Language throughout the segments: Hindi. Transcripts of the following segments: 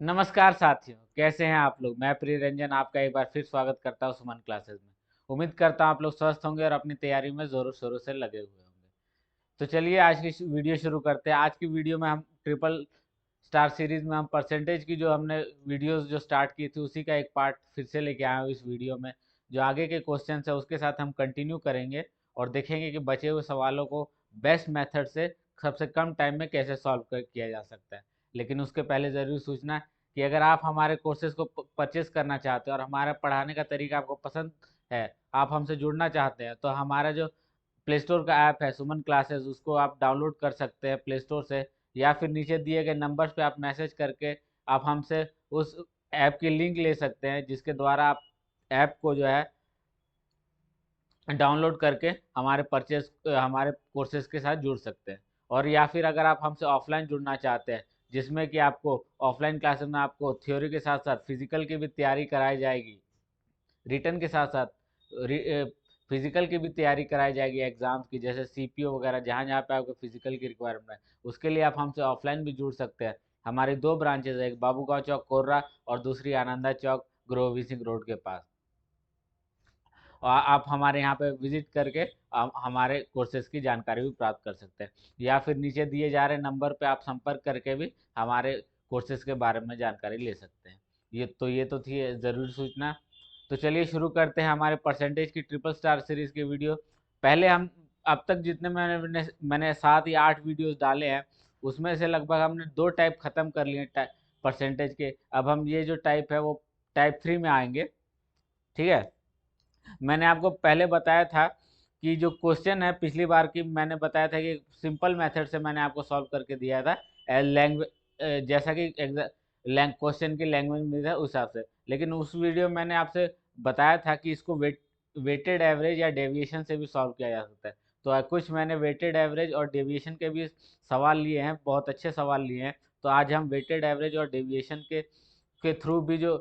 नमस्कार साथियों, कैसे हैं आप लोग। मैं प्रिय रंजन आपका एक बार फिर स्वागत करता हूं सुमन क्लासेस में। उम्मीद करता हूं आप लोग स्वस्थ होंगे और अपनी तैयारी में जोरों शोरों से लगे हुए होंगे। तो चलिए आज की वीडियो शुरू करते हैं। आज की वीडियो में हम ट्रिपल स्टार सीरीज में हम परसेंटेज की जो हमने वीडियोस जो स्टार्ट की थी उसी का एक पार्ट फिर से लेके आए हूँ इस वीडियो में। जो आगे के क्वेश्चन है उसके साथ हम कंटिन्यू करेंगे और देखेंगे कि बचे हुए सवालों को बेस्ट मेथड से सबसे कम टाइम में कैसे सॉल्व किया जा सकता है। लेकिन उसके पहले ज़रूरी सूचना कि अगर आप हमारे कोर्सेज को परचेज करना चाहते हैं और हमारा पढ़ाने का तरीका आपको पसंद है, आप हमसे जुड़ना चाहते हैं, तो हमारा जो प्ले स्टोर का ऐप है सुमन क्लासेस उसको आप डाउनलोड कर सकते हैं प्ले स्टोर से, या फिर नीचे दिए गए नंबर्स पे आप मैसेज करके आप हमसे उस ऐप की लिंक ले सकते हैं, जिसके द्वारा आप ऐप को जो है डाउनलोड करके हमारे कोर्सेज के साथ जुड़ सकते हैं। और या फिर अगर आप हमसे ऑफलाइन जुड़ना चाहते हैं, जिसमें कि आपको ऑफलाइन क्लासेस में आपको थ्योरी के साथ साथ फिजिकल की भी तैयारी कराई जाएगी, रिटर्न के साथ साथ फिजिकल की भी तैयारी कराई जाएगी एग्जाम्स की, जैसे सीपीओ वगैरह, जहाँ जहाँ पे आपको फिजिकल की रिक्वायरमेंट है उसके लिए आप हमसे ऑफलाइन भी जुड़ सकते हैं। हमारी दो ब्रांचेज है, एक बाबूगांव चौक कोर्रा और दूसरी आनंदा चौक ग्रोवी सिंह रोड के पास। और आप हमारे यहाँ पे विजिट करके आप हमारे कोर्सेज की जानकारी भी प्राप्त कर सकते हैं, या फिर नीचे दिए जा रहे नंबर पे आप संपर्क करके भी हमारे कोर्सेज के बारे में जानकारी ले सकते हैं। ये तो थी ज़रूरी सूचना। तो चलिए शुरू करते हैं हमारे परसेंटेज की ट्रिपल स्टार सीरीज की वीडियो। पहले हम अब तक जितने मैंने 7 या 8 वीडियोस डाले हैं, उसमें से लगभग हमने 2 टाइप ख़त्म कर लिए परसेंटेज के। अब हम ये जो टाइप है वो टाइप 3 में आएंगे। ठीक है। मैंने आपको पहले बताया था कि जो क्वेश्चन है पिछली बार की मैंने बताया था कि सिंपल मेथड से मैंने आपको सॉल्व करके दिया था, लैंग्वेज जैसा कि क्वेश्चन की लैंग्वेज में था उस हिसाब से। लेकिन उस वीडियो में मैंने आपसे बताया था कि इसको वेटेड एवरेज या डेविएशन से भी सॉल्व किया जा सकता है। तो कुछ मैंने वेटेड एवरेज और डेविएशन के भी सवाल लिए हैं, बहुत अच्छे सवाल लिए हैं। तो आज हम वेटेड एवरेज और डेविएशन के थ्रू भी जो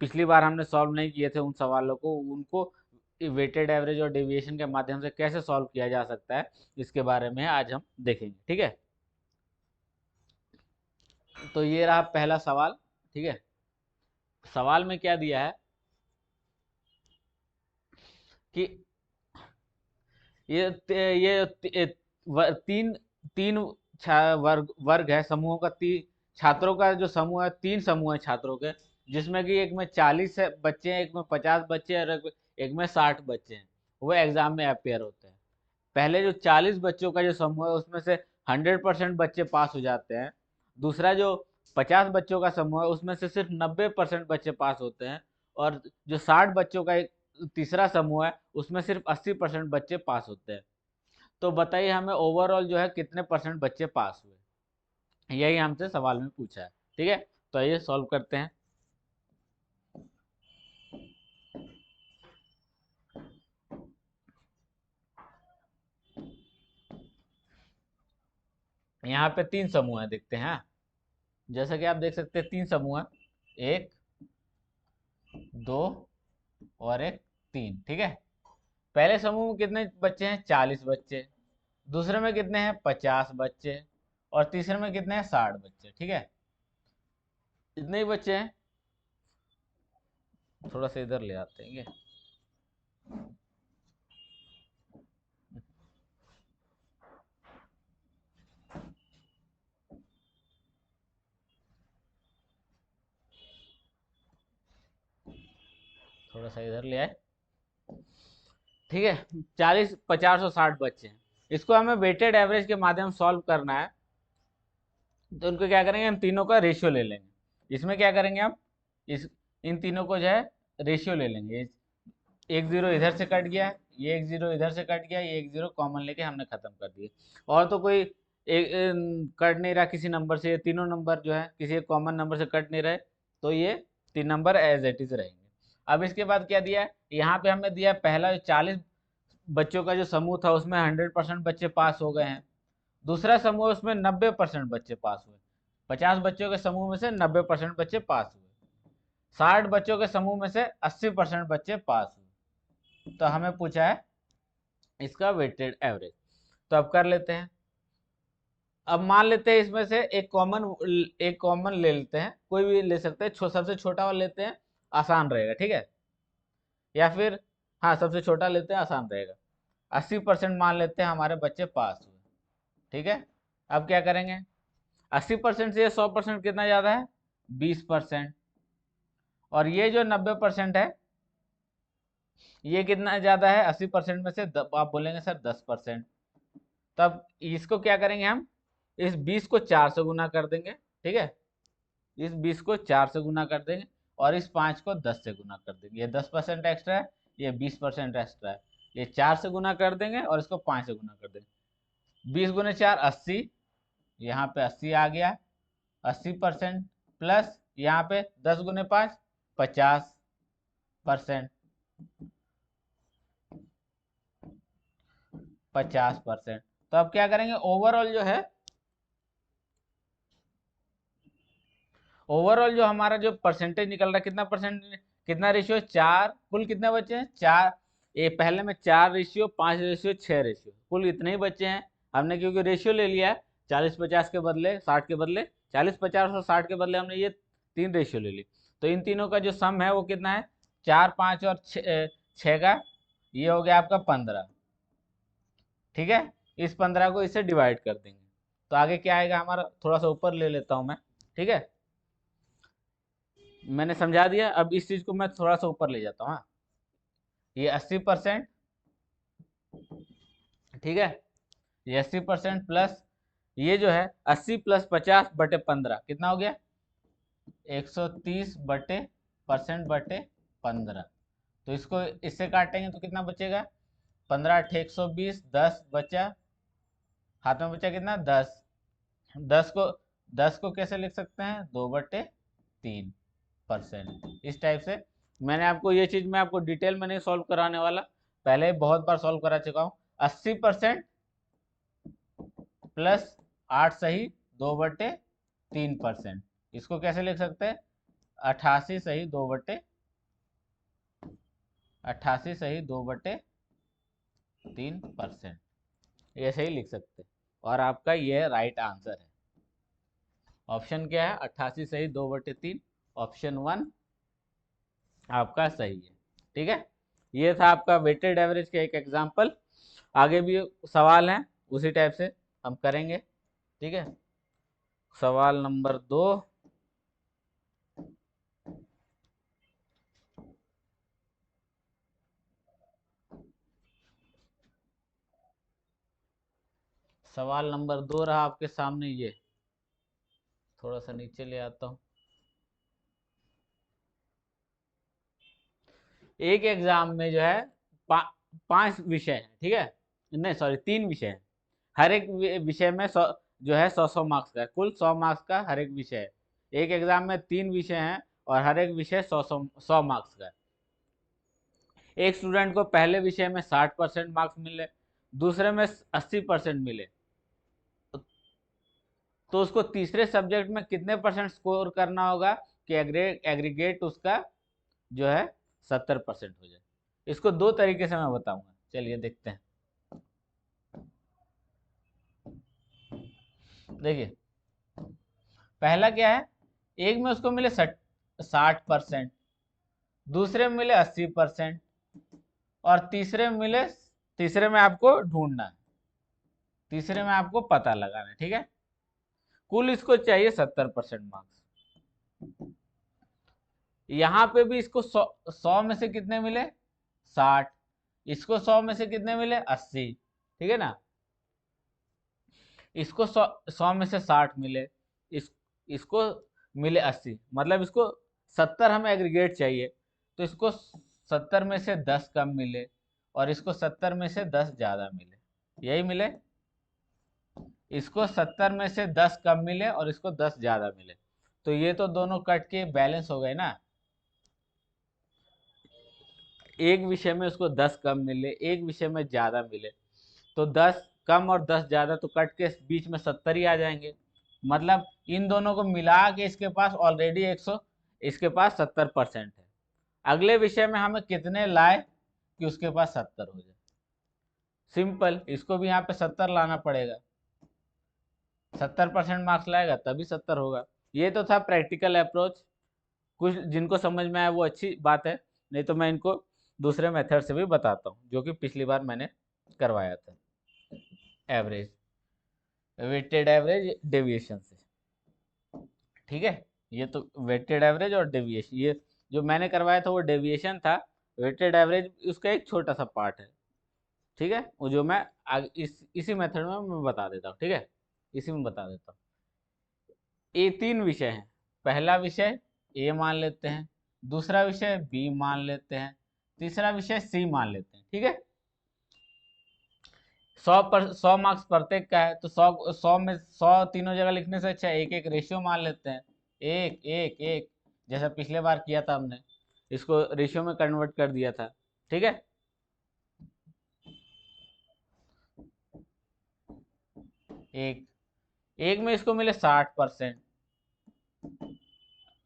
पिछली बार हमने सॉल्व नहीं किए थे उन सवालों को, उनको वेटेड एवरेज और डेविएशन के माध्यम से कैसे सॉल्व किया जा सकता है, इसके बारे में आज हम देखेंगे। ठीक है। तो ये रहा पहला सवाल। ठीक है। सवाल में क्या दिया है कि तीन तीन वर्ग वर्ग है, समूहों का छात्रों का जो समूह है, 3 समूह है छात्रों के, जिसमें कि एक में 40 है बच्चे हैं, एक में 50 बच्चे हैं और एक में 60 बच्चे हैं। वो एग्जाम में अपेयर होते हैं। पहले जो 40 बच्चों का जो समूह है उसमें से 100% बच्चे पास हो जाते हैं। दूसरा जो 50 बच्चों का समूह है उसमें से सिर्फ 90% बच्चे पास होते हैं। और जो 60 बच्चों का एक तीसरा समूह है उसमें सिर्फ 80% बच्चे पास होते हैं। तो बताइए हमें ओवरऑल जो है कितने परसेंट बच्चे पास हुए, यही हमसे सवाल में पूछा है। ठीक है। तो ये सॉल्व करते हैं। यहाँ पे 3 समूह है, देखते हैं। जैसा कि आप देख सकते हैं 3 समूह है, 1, 2 और 1, 3। ठीक है। पहले समूह में कितने बच्चे हैं? 40 बच्चे। दूसरे में कितने हैं? 50 बच्चे। और तीसरे में कितने हैं? 60 बच्चे। ठीक है। इतने ही बच्चे हैं। थोड़ा सा इधर ले आते हैं। थोड़ा सा इधर ले आए। ठीक है। 40, 50 और 60 बच्चे हैं। इसको हमें वेटेड एवरेज के माध्यम सॉल्व करना है। तो उनको क्या करेंगे, हम तीनों का रेशियो ले लेंगे। इसमें क्या करेंगे हम, इस इन तीनों को जो है रेशियो ले लेंगे। एक जीरो इधर से कट गया, ये एक जीरो इधर से कट गया, ये एक जीरो कॉमन लेके हमने खत्म कर दिए। और तो कोई कट नहीं रहा किसी नंबर से, ये तीनों नंबर जो है किसी कॉमन नंबर से कट नहीं रहे, तो ये 3 नंबर एज इट इज रहेंगे। अब इसके बाद क्या दिया है, यहाँ पे हमें दिया है पहला 40 बच्चों का जो समूह था उसमें 100% बच्चे पास हो गए हैं। दूसरा समूह उसमें 90% बच्चे पास हुए। 50 बच्चों के समूह में से 90% बच्चे पास हुए। 60 बच्चों के समूह में से 80% बच्चे पास हुए। तो हमें पूछा है इसका वेटेड एवरेज। तो अब कर लेते हैं। अब मान लेते हैं इसमें से एक कॉमन ले लेते हैं, कोई भी ले सकते हैं, सबसे छोटा वाला लेते हैं, आसान रहेगा, ठीक है। या फिर हाँ, सबसे छोटा लेते हैं, आसान रहेगा। 80% मान लेते हैं हमारे बच्चे पास हुए, ठीक है। अब क्या करेंगे, 80% से 100% कितना ज़्यादा है, 20%। और ये जो 90% है, ये कितना ज़्यादा है, 80% में से आप बोलेंगे सर 10%। तब इसको क्या करेंगे हम, इस 20 को 4 से गुना कर देंगे, ठीक है। इस 20 को 4 से गुना कर देंगे और इस 5 को 10 से गुना कर देंगे। ये 10% एक्स्ट्रा है, ये 20% एक्स्ट्रा है। ये 4 से गुना कर देंगे और इसको 5 से गुना कर देंगे। 20 गुने 4 80, यहाँ पे 80 आ गया, 80% प्लस यहाँ पे 10 गुने 5 50%, 50%। तो अब क्या करेंगे, ओवरऑल जो हमारा जो परसेंटेज निकल रहा है, कितना परसेंट, कितना रेशियो, 4, कुल कितने बचे हैं, 4। ये पहले में 4 रेशियो, 5 रेशियो, 6 रेशियो, कुल इतने ही बचे हैं। हमने क्योंकि रेशियो ले लिया है, 40-50 के बदले 60 के बदले, 40-50 और 60 के बदले हमने ये 3 रेशियो ले ली। तो इन तीनों का जो सम है वो कितना है, 4, 5 और 6 का, ये हो गया आपका 15, ठीक है। इस 15 को इससे डिवाइड कर देंगे तो आगे क्या आएगा हमारा, थोड़ा सा ऊपर ले लेता हूं मैं, ठीक है। मैंने समझा दिया, अब इस चीज को मैं थोड़ा सा ऊपर ले जाता हूँ। हाँ, ये 80%, ठीक है। ये 80% प्लस ये जो है 80 प्लस 50/15 कितना हो गया, 130/15। तो इसको इससे काटेंगे तो कितना बचेगा, 15 8 120, 10 बचा, हाथ में बचा कितना, 10। 10 को 10 को कैसे लिख सकते हैं, 2/3%। इस टाइप से मैंने आपको ये चीज़ मैं आपको डिटेल में नहीं सॉल्व कराने वाला, पहले बहुत बार सॉल्व करा चुका हूँ। 80% प्लस 8 सही 2/3%, इसको कैसे लिख सकते हैं, 88 सही 2/3%, ये सही लिख सकते हैं। और आपका ये राइट आंसर है। ऑप्शन क्या है, 88 सही 2/3, ऑप्शन 1 आपका सही है, ठीक है। ये था आपका वेटेड एवरेज का एक एग्जांपल। आगे भी सवाल हैं उसी टाइप से हम करेंगे, ठीक है। सवाल नंबर 2, सवाल नंबर 2 रहा आपके सामने, ये थोड़ा सा नीचे ले आता हूँ। एक एग्जाम में जो है 5 विषय हैं, ठीक है, नहीं सॉरी 3 विषय हैं। हर एक विषय में 100 जो है 100 मार्क्स का है, कुल 100 मार्क्स का हर एक विषय है। एक एग्जाम में 3 विषय हैं और हर एक विषय 100 मार्क्स का है। एक स्टूडेंट को पहले विषय में 60% मार्क्स मिले, दूसरे में 80% मिले, तो उसको तीसरे सब्जेक्ट में कितने परसेंट स्कोर करना होगा कि एग्रीगेट उसका जो है 70% हो जाए। इसको 2 तरीके से मैं बताऊंगा, चलिए देखते हैं। देखिए, पहला क्या है, एक में उसको मिले 60%, दूसरे में मिले 80%, और तीसरे में आपको ढूंढना है, तीसरे में आपको पता लगाना है, ठीक है। कुल इसको चाहिए 70% मार्क्स। यहाँ पे भी इसको 100 में से कितने मिले, 60, इसको 100 में से कितने मिले, 80, ठीक है ना। इसको 100 में से 60 मिले, इसको मिले 80, मतलब इसको 70 हमें एग्रीगेट चाहिए, तो इसको 70 में से 10 कम मिले और इसको 70 में से 10 ज़्यादा मिले, यही मिले। इसको 70 में से 10 कम मिले और इसको 10 ज़्यादा मिले, तो ये तो दोनों कट के बैलेंस हो गए ना। एक विषय में उसको 10 कम मिले, एक विषय में ज़्यादा मिले, तो 10 कम और 10 ज़्यादा तो कट के बीच में 70 ही आ जाएंगे। मतलब इन दोनों को मिला के इसके पास ऑलरेडी 100, इसके पास 70% है। अगले विषय में हमें कितने लाए कि उसके पास 70 हो जाए, सिंपल, इसको भी यहाँ पे 70 लाना पड़ेगा। 70% मार्क्स लाएगा तभी 70 होगा। ये तो था प्रैक्टिकल अप्रोच। कुछ जिनको समझ में आया वो अच्छी बात है, नहीं तो मैं इनको दूसरे मेथड से भी बताता हूँ जो कि पिछली बार मैंने करवाया था। एवरेज, वेटेड एवरेज डेविएशन से, ठीक है। ये तो वेटेड एवरेज और डेविएशन, ये जो मैंने करवाया था वो डेविएशन था। वेटेड एवरेज उसका एक छोटा सा पार्ट है, ठीक है। वो जो मैं इसी मेथड में मैं बता देता हूँ, ठीक है, इसी में बता देता हूँ। ये 3 विषय हैं। पहला विषय ए मान लेते हैं, दूसरा विषय बी मान लेते हैं, तीसरा विषय सी मान लेते हैं, ठीक है। 100 मार्क्स प्रत्येक का है, तो 100 में 100 तीनों जगह लिखने से अच्छा एक एक रेशियो मान लेते हैं। एक एक एक, जैसा पिछले बार किया था हमने, इसको रेशियो में कन्वर्ट कर दिया था, ठीक है। एक एक में इसको मिले 60%,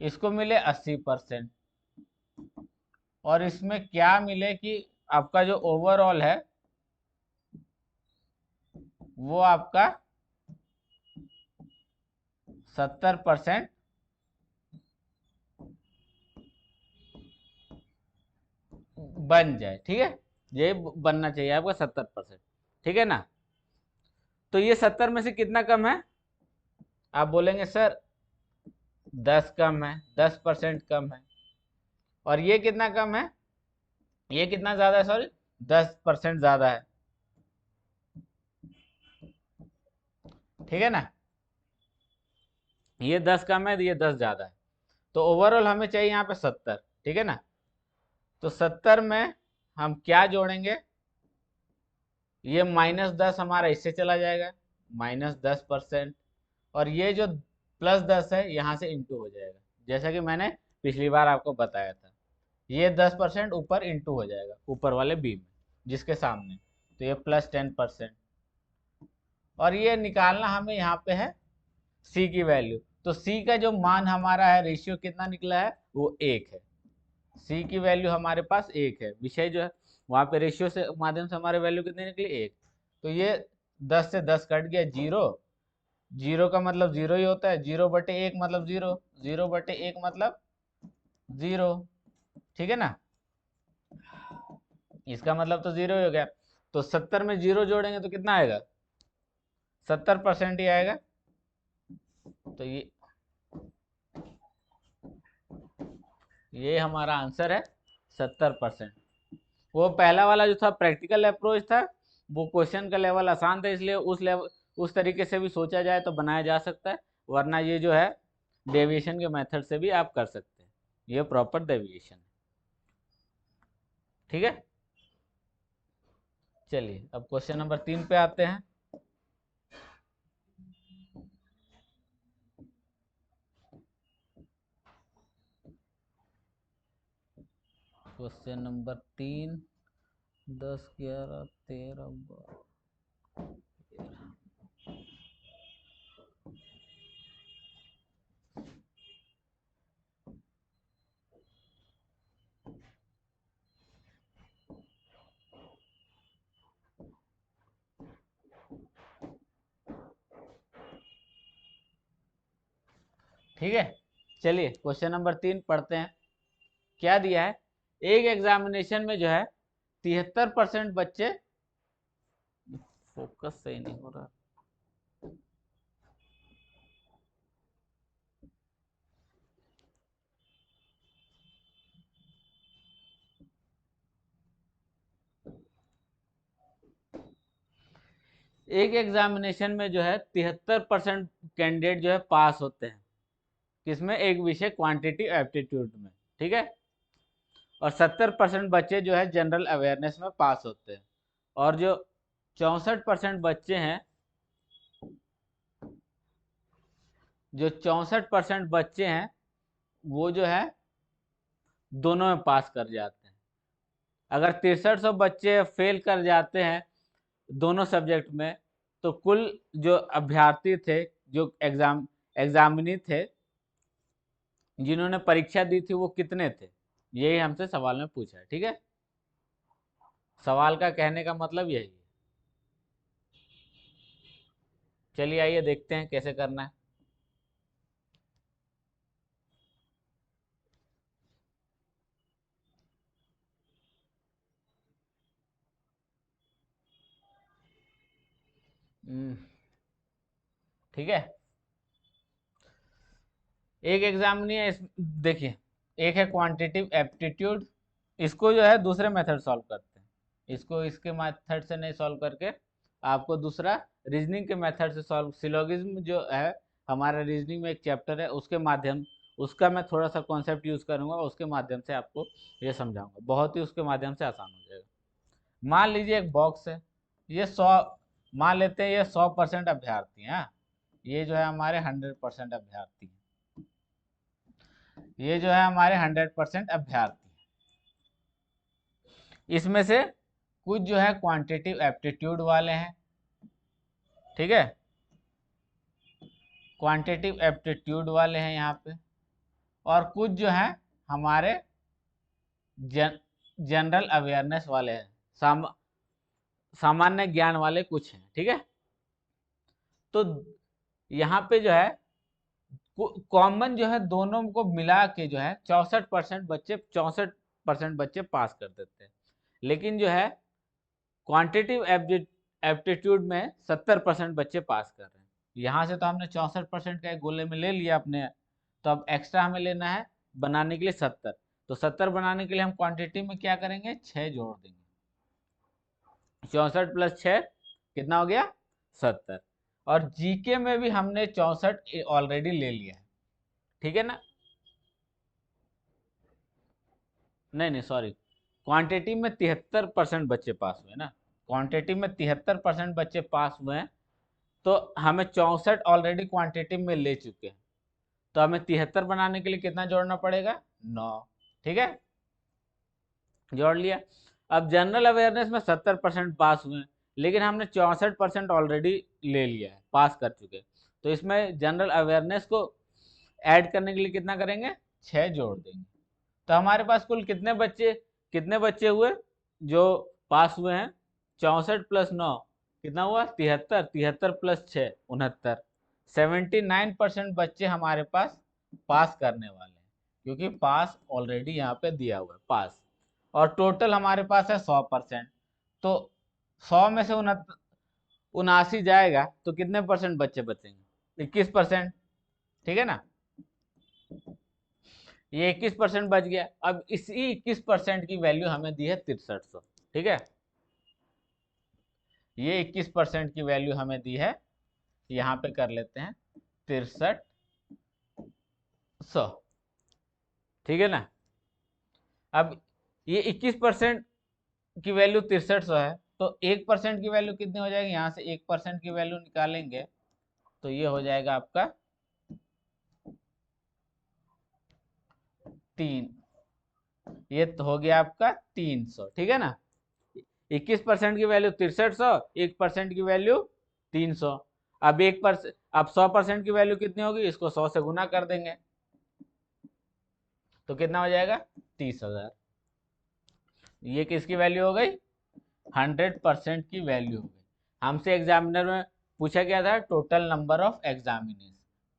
इसको मिले 80%, और इसमें क्या मिले कि आपका जो ओवरऑल है वो आपका 70% बन जाए, ठीक है। ये बनना चाहिए आपका 70%, ठीक है ना। तो ये 70 में से कितना कम है? आप बोलेंगे सर 10 कम है, 10% कम है। और ये कितना कम है? ये कितना ज्यादा है, सॉरी 10% ज्यादा है, ठीक है ना। ये 10 कम है, ये 10 ज्यादा है, तो ओवरऑल हमें चाहिए यहाँ पे 70, ठीक है ना। तो 70 में हम क्या जोड़ेंगे? ये -10 हमारा इससे चला जाएगा, -10%, और ये जो +10 है यहाँ से इंटू हो जाएगा, जैसा कि मैंने पिछली बार आपको बताया था। ये 10% ऊपर इंटू हो जाएगा ऊपर वाले बी में जिसके सामने, तो ये +10%। और ये निकालना हमें यहाँ पे है सी की वैल्यू, तो सी का जो मान हमारा है, रेशियो कितना निकला है, वो 1 है। सी की वैल्यू हमारे पास 1 है, विषय जो है वहाँ पे रेशियो से माध्यम से हमारे वैल्यू कितनी निकली, 1। तो ये 10 से 10 कट गया, जीरो। जीरो का मतलब जीरो ही होता है, 0/1 मतलब जीरो, 0/1 मतलब जीरो, ठीक है ना। इसका मतलब तो जीरो ही हो गया। तो 70 में जीरो जोड़ेंगे तो कितना आएगा? 70% ही आएगा। तो ये हमारा आंसर है 70%। वो पहला वाला जो था प्रैक्टिकल अप्रोच था, वो क्वेश्चन का लेवल आसान था, इसलिए उस लेवल उस तरीके से भी सोचा जाए तो बनाया जा सकता है, वरना ये जो है डेविएशन के मेथड से भी आप कर सकते हैं। ये प्रॉपर डेविएशन है, ठीक है। चलिए अब क्वेश्चन नंबर 3 पे आते हैं। Question number 3, 10 11 13 12। ठीक है, चलिए क्वेश्चन नंबर 3 पढ़ते हैं। क्या दिया है? एक एग्जामिनेशन में जो है 73% बच्चे, फोकस सही नहीं हो रहा। एक एग्जामिनेशन में जो है 73% कैंडिडेट जो है पास होते हैं, किसमें? एक विषय क्वांटिटी एप्टीट्यूड में, ठीक है। और 70% बच्चे जो है जनरल अवेयरनेस में पास होते हैं, और जो 64% बच्चे हैं, जो 64% बच्चे हैं वो जो है दोनों में पास कर जाते हैं। अगर 6300 बच्चे फेल कर जाते हैं दोनों सब्जेक्ट में, तो कुल जो अभ्यर्थी थे, जो एग्जामिनी थे, जिन्होंने परीक्षा दी थी, वो कितने थे? यही हमसे सवाल में पूछा है, ठीक है। सवाल का कहने का मतलब यही है। चलिए आइए देखते हैं कैसे करना है। ठीक है, एक एग्जाम नहीं है देखिए, एक है क्वांटिटिव एप्टीट्यूड, इसको जो है दूसरे मेथड सॉल्व करते हैं, इसको इसके मेथड से नहीं सॉल्व करके आपको दूसरा रीजनिंग के मेथड से सॉल्व, सिलोगिज्म जो है हमारा रीजनिंग में एक चैप्टर है, उसके माध्यम, उसका मैं थोड़ा सा कॉन्सेप्ट यूज करूंगा, उसके माध्यम से आपको ये समझाऊंगा, बहुत ही उसके माध्यम से आसान हो जाएगा। मान लीजिए एक बॉक्स है, ये 100, मान लेते हैं ये 100% अभ्यर्थी हैं, ये जो है हमारे 100% अभ्यर्थी हैं, ये जो है हमारे 100% अभ्यर्थी हैं। इसमें से कुछ जो है क्वांटिटिव एप्टीट्यूड वाले हैं, ठीक है, क्वांटिटिव एप्टीट्यूड वाले हैं यहाँ पे, और कुछ जो है हमारे जनरल अवेयरनेस वाले हैं, सामान्य ज्ञान वाले कुछ हैं, ठीक है। तो यहाँ पे जो है कॉमन जो है दोनों को मिला के जो है 64% बच्चे पास कर देते हैं, लेकिन जो है क्वांटिटिव एप्टीट्यूड में 70% बच्चे पास कर रहे हैं। यहाँ से तो हमने 64% का एक गोले में ले लिया अपने, तो अब एक्स्ट्रा हमें लेना है बनाने के लिए 70, तो 70 बनाने के लिए हम क्वांटिटी में क्या करेंगे, 6 जोड़ देंगे, 64 + 6 कितना हो गया, 70। और जीके में भी हमने 64 ऑलरेडी ले लिया है, ठीक है ना, नहीं नहीं सॉरी, क्वांटिटी में 73% बच्चे पास हुए ना, क्वांटिटी में 73% बच्चे पास हुए हैं, तो हमें 64 ऑलरेडी क्वांटिटी में ले चुके हैं, तो हमें 73 बनाने के लिए कितना जोड़ना पड़ेगा, 9, ठीक है, जोड़ लिया। अब जनरल अवेयरनेस में 70% पास हुए हैं, लेकिन हमने 64% ऑलरेडी ले लिया है, पास कर चुके हैं, तो इसमें जनरल अवेयरनेस को ऐड करने के लिए कितना करेंगे, 6 जोड़ देंगे, तो हमारे पास कुल कितने बच्चे हुए जो पास हुए हैं, 64 + 9 कितना हुआ, 73, 73 + 6 69, 79% बच्चे हमारे पास करने वाले हैं, क्योंकि पास ऑलरेडी यहाँ पे दिया हुआ है पास, और टोटल हमारे पास है 100%, तो 100 में से 79 जाएगा तो कितने परसेंट बच्चे बचेंगे, 21%, ठीक है ना, ये 21% बच गया। अब इसी 21% की वैल्यू हमें दी है 6300, ठीक है, ये 21% की वैल्यू हमें दी है, यहाँ पे कर लेते हैं 6300, ठीक है ना। अब ये 21% की वैल्यू 6300 है, तो 1% की वैल्यू कितनी हो जाएगी, यहाँ से 1% की वैल्यू निकालेंगे तो ये हो जाएगा आपका 3, ये तो हो गया आपका 300, ठीक है ना, 21% की वैल्यू 6300, 1% की वैल्यू 300, अब 1%, अब 100% की वैल्यू कितनी होगी, इसको 100 से गुना कर देंगे तो कितना हो जाएगा, 30,000, ये किसकी वैल्यू हो गई, 100% की वैल्यू हो गई। हमसे एग्जामिनर में पूछा गया था टोटल नंबर ऑफ एग्जामिनेशन,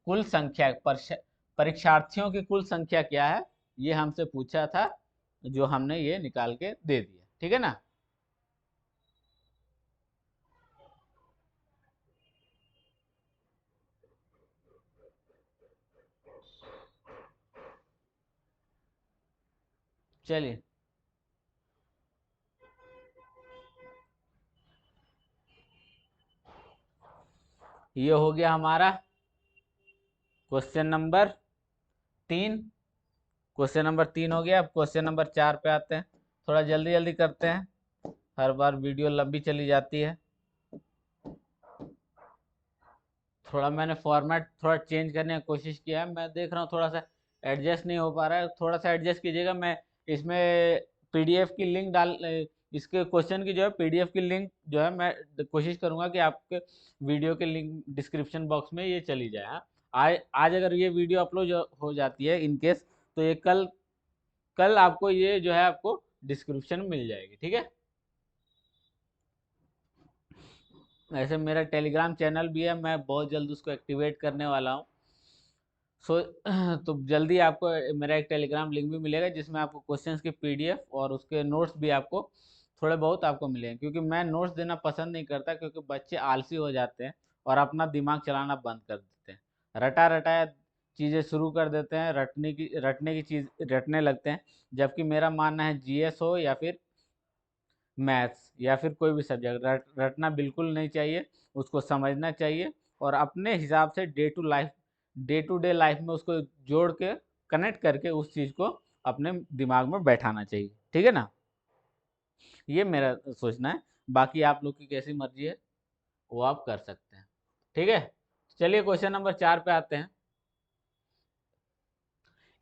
कुल संख्या, परीक्षार्थियों की कुल संख्या क्या है, ये हमसे पूछा था, जो हमने ये निकाल के दे दिया, ठीक है ना। चलिए, ये हो गया हमारा क्वेश्चन नंबर 3, क्वेश्चन नंबर 3 हो गया। अब क्वेश्चन नंबर 4 पे आते हैं, थोड़ा जल्दी जल्दी करते हैं, हर बार वीडियो लंबी चली जाती है, थोड़ा मैंने फॉर्मेट थोड़ा चेंज करने की कोशिश किया है, मैं देख रहा हूँ थोड़ा सा एडजस्ट नहीं हो पा रहा है, थोड़ा सा एडजस्ट कीजिएगा। मैं इसमें पीडीएफ की लिंक इसके क्वेश्चन की जो है पीडीएफ की लिंक जो है मैं कोशिश करूंगा कि आपके वीडियो के लिंक डिस्क्रिप्शन बॉक्स में ये चली जाए, हाँ। आज अगर ये वीडियो अपलोड हो जाती है इन केस, तो ये कल कल आपको ये जो है आपको डिस्क्रिप्शन मिल जाएगी, ठीक है। ऐसे मेरा टेलीग्राम चैनल भी है, मैं बहुत जल्द उसको एक्टिवेट करने वाला हूँ। सो तो जल्दी आपको मेरा एक टेलीग्राम लिंक भी मिलेगा, जिसमें आपको क्वेश्चंस की पीडीएफ और उसके नोट्स भी आपको थोड़े बहुत आपको मिलेंगे। क्योंकि मैं नोट्स देना पसंद नहीं करता, क्योंकि बच्चे आलसी हो जाते हैं और अपना दिमाग चलाना बंद कर देते हैं, रटा रटाया चीज़ें शुरू कर देते हैं, रटने की चीज़ रटने लगते हैं। जबकि मेरा मानना है जीएस हो या फिर मैथ्स या फिर कोई भी सब्जेक्ट, रटना बिल्कुल नहीं चाहिए, उसको समझना चाहिए और अपने हिसाब से डे टू डे लाइफ में उसको जोड़ के कनेक्ट करके उस चीज़ को अपने दिमाग में बैठाना चाहिए। ठीक है ना, ये मेरा सोचना है। बाकी आप लोग की कैसी मर्जी है वो आप कर सकते हैं। ठीक है, चलिए क्वेश्चन नंबर 4 पे आते हैं।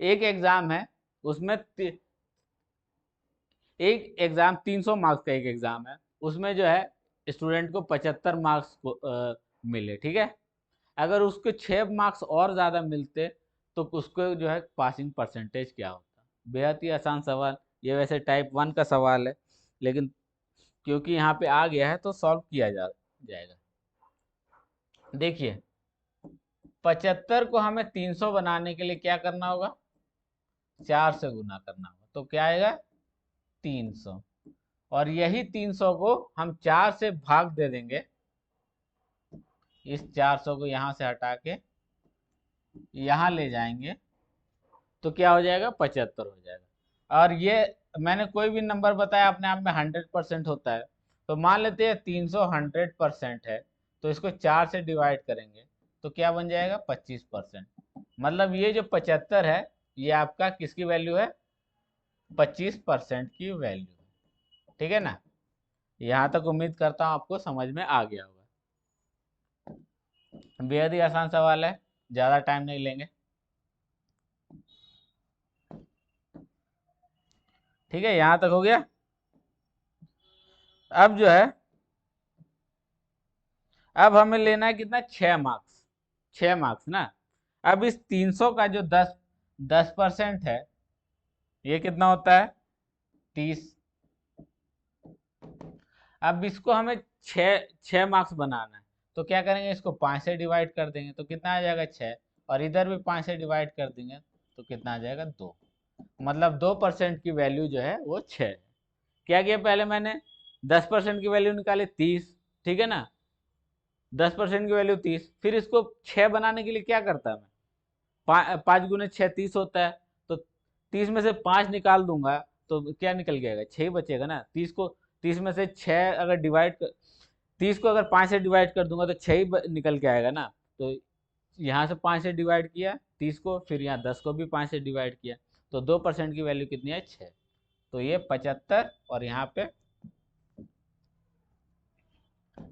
एक एग्जाम है, उसमें एक एग्जाम 300 मार्क्स का एक एग्जाम है, उसमें जो है स्टूडेंट को 75 मार्क्स को मिले। ठीक है, अगर उसके 6 मार्क्स और ज़्यादा मिलते तो उसको जो है पासिंग परसेंटेज क्या होता। बेहद ही आसान सवाल, ये वैसे टाइप 1 का सवाल है, लेकिन क्योंकि यहाँ पे आ गया है तो सॉल्व किया जाएगा। देखिए, 75 को हमें 300 बनाने के लिए क्या करना होगा, 4 से गुना करना होगा, तो क्या आएगा 300। और यही 300 को हम 4 से भाग दे देंगे, इस 400 को यहाँ से हटा के यहाँ ले जाएंगे तो क्या हो जाएगा, 75 हो जाएगा। और ये मैंने कोई भी नंबर बताया अपने आप में 100% होता है, तो मान लेते हैं 300 100% है, तो इसको 4 से डिवाइड करेंगे तो क्या बन जाएगा 25%। मतलब ये जो 75 है, ये आपका किसकी वैल्यू है, 25% की वैल्यू है। ठीक है ना, यहाँ तक उम्मीद करता हूँ आपको समझ में आ गया होगा। बेहद ही आसान सवाल है, ज़्यादा टाइम नहीं लेंगे। ठीक है, यहाँ तक हो गया। अब जो है, अब हमें लेना है कितना, 6 मार्क्स, 6 मार्क्स ना। अब इस 300 का जो 10% है, ये कितना होता है 30। अब इसको हमें 6 मार्क्स बनाना है, तो क्या करेंगे, इसको 5 से डिवाइड कर देंगे तो कितना आ जाएगा 6, और इधर भी 5 से डिवाइड कर देंगे तो कितना आ जाएगा 2। मतलब 2% की वैल्यू जो है वो 6 है। क्या किया, पहले मैंने 10% की वैल्यू निकाली 30। ठीक है ना, 10% की वैल्यू 30, फिर इसको 6 बनाने के लिए क्या करता है मैं, 5 × 6 30 होता है, तो 30 में से 5 निकाल दूंगा तो क्या निकल जाएगा, 6 बचेगा ना। 30 में से 6 अगर 30 को अगर 5 से डिवाइड कर दूंगा तो 6 ही निकल के आएगा ना। तो यहाँ से 5 से डिवाइड किया 30 को, फिर यहाँ 10 को भी 5 से डिवाइड किया, तो 2% की वैल्यू कितनी है, 6। तो ये 75, और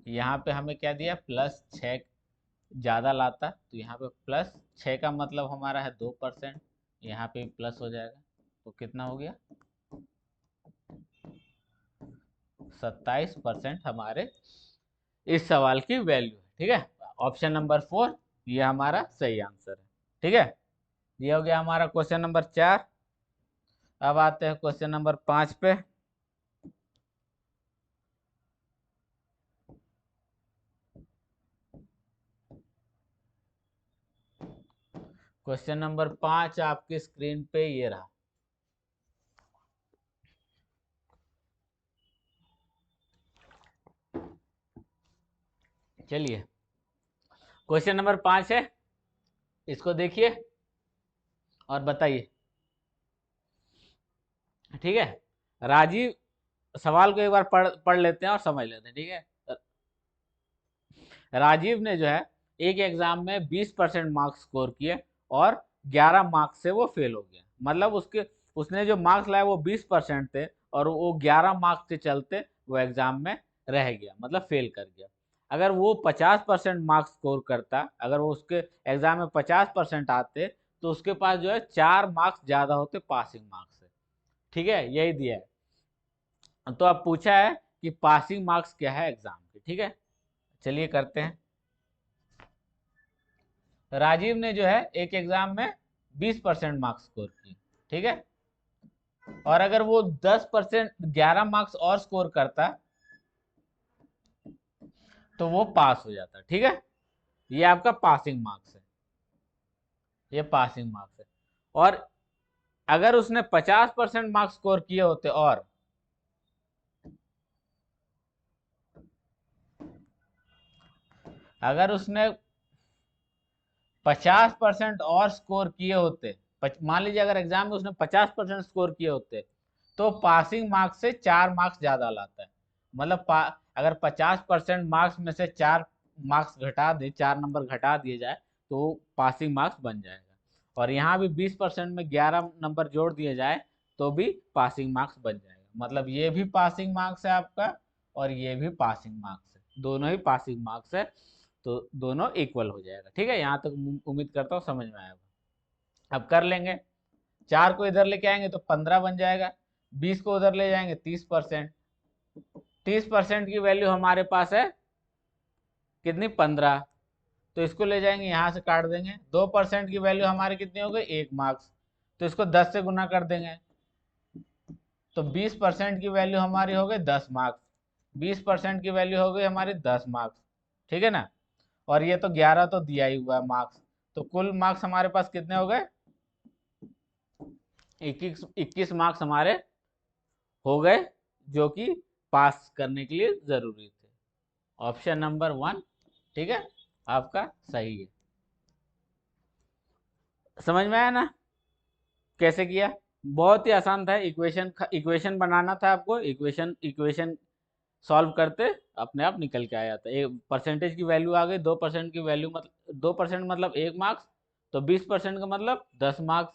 यहाँ पे हमें क्या दिया, +6 ज़्यादा लाता, तो यहाँ पे +6 का मतलब हमारा है 2%, यहाँ पे प्लस हो जाएगा, तो कितना हो गया 27% हमारे इस सवाल की वैल्यू है। ठीक है, ऑप्शन नंबर 4 ये हमारा सही आंसर है। ठीक है, ये हो गया हमारा क्वेश्चन नंबर 4। अब आते हैं क्वेश्चन नंबर 5 पे। क्वेश्चन नंबर 5 आपकी स्क्रीन पे ये रहा। चलिए, क्वेश्चन नंबर 5 है, इसको देखिए और बताइए। ठीक है, राजीव, सवाल को एक बार पढ़ लेते हैं और समझ लेते हैं। ठीक है, राजीव ने जो है एक एग्जाम में 20% मार्क्स स्कोर किए और 11 मार्क्स से वो फेल हो गया। मतलब उसने जो मार्क्स लाए वो 20% थे, और वो 11 मार्क्स के चलते वो एग्जाम में रह गया, मतलब फेल कर गया। अगर वो 50% मार्क्स स्कोर करता, अगर वो उसके एग्जाम में 50% आते, तो उसके पास जो है 4 मार्क्स ज़्यादा होते पासिंग मार्क्स से। ठीक है, यही दिया है। तो अब पूछा है कि पासिंग मार्क्स क्या है एग्जाम के। ठीक है, चलिए करते हैं। राजीव ने जो है एक एग्जाम में 20% मार्क्स स्कोर किए। ठीक है, और अगर वो 10% 11 मार्क्स और स्कोर करता, तो वो पास हो जाता है। ठीक है, ये आपका पासिंग मार्क्स है, ये पासिंग मार्क्स है। और अगर उसने 50% मार्क्स स्कोर किए होते, और अगर उसने 50% और स्कोर किए होते, मान लीजिए अगर एग्जाम में उसने 50% स्कोर किए होते, तो पासिंग मार्क्स से 4 मार्क्स ज्यादा लाता है। मतलब अगर 50% मार्क्स में से 4 मार्क्स घटा दे, 4 नंबर घटा दिए जाए, तो पासिंग मार्क्स बन जाएगा। और यहाँ भी 20% में 11 नंबर जोड़ दिए जाए तो भी पासिंग मार्क्स बन जाएगा। मतलब ये भी पासिंग मार्क्स है आपका, और ये भी पासिंग मार्क्स है, दोनों ही पासिंग मार्क्स है। तो दोनों इक्वल हो जाएगा। ठीक है, यहाँ तक उम्मीद करता हूँ समझ में आएगा। अब कर लेंगे, 4 को इधर लेके आएंगे तो 15 बन जाएगा, 20 को उधर ले जाएंगे 30%। 30% की वैल्यू हमारे पास है कितनी, 15। तो इसको ले जाएंगे, यहाँ से काट देंगे। 2% की वैल्यू हमारी कितनी हो गई, 1 मार्क्स। तो इसको 10 से गुना कर देंगे, तो 20% की वैल्यू हमारी हो गई 10 मार्क्स। 20% की वैल्यू हो गई हमारी 10 मार्क्स। ठीक है ना। और ये तो 11 तो दिया ही हुआ है मार्क्स। तो कुल मार्क्स हमारे पास कितने हो गए, 21 मार्क्स हमारे हो गए, जो कि पास करने के लिए जरूरी थे। ऑप्शन नंबर 1, ठीक है, आपका सही है। समझ में आया ना कैसे किया? बहुत ही आसान था। इक्वेशन बनाना था आपको, इक्वेशन इक्वेशन सॉल्व करते अपने आप निकल के आ जाता है। एक परसेंटेज की वैल्यू आ गई, 2% की वैल्यू, मतलब 2% मतलब 1 मार्क्स, तो 20% का मतलब 10 मार्क्स।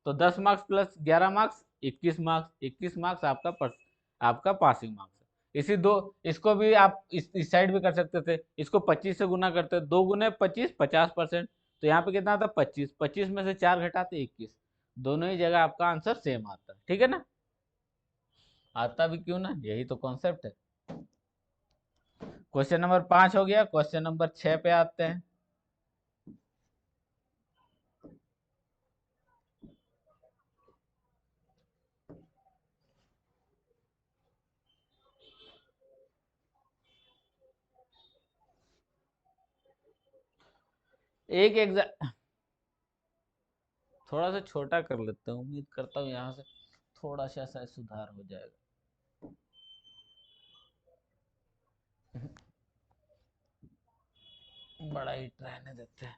तो 10 marks plus 11 marks, 21 marks. 21 marks आपका पासिंग मार्क्स है। इसको भी आप इस साइड भी कर सकते थे, इसको 25 से गुना करते, 2 गुने 25, 50%। तो यहाँ पे कितना था, 25। 25 में से 4 घटाते 21। दोनों ही जगह आपका आंसर सेम आता है। ठीक है ना, आता भी क्यों ना, यही तो कॉन्सेप्ट है। क्वेश्चन नंबर 5 हो गया। क्वेश्चन नंबर 6 पे आते हैं। एक एग्जाम थोड़ा सा छोटा कर लेते हैं, उम्मीद करता हूँ यहाँ से थोड़ा सा शायद सुधार हो जाएगा। बड़ा ही रहने देते हैं।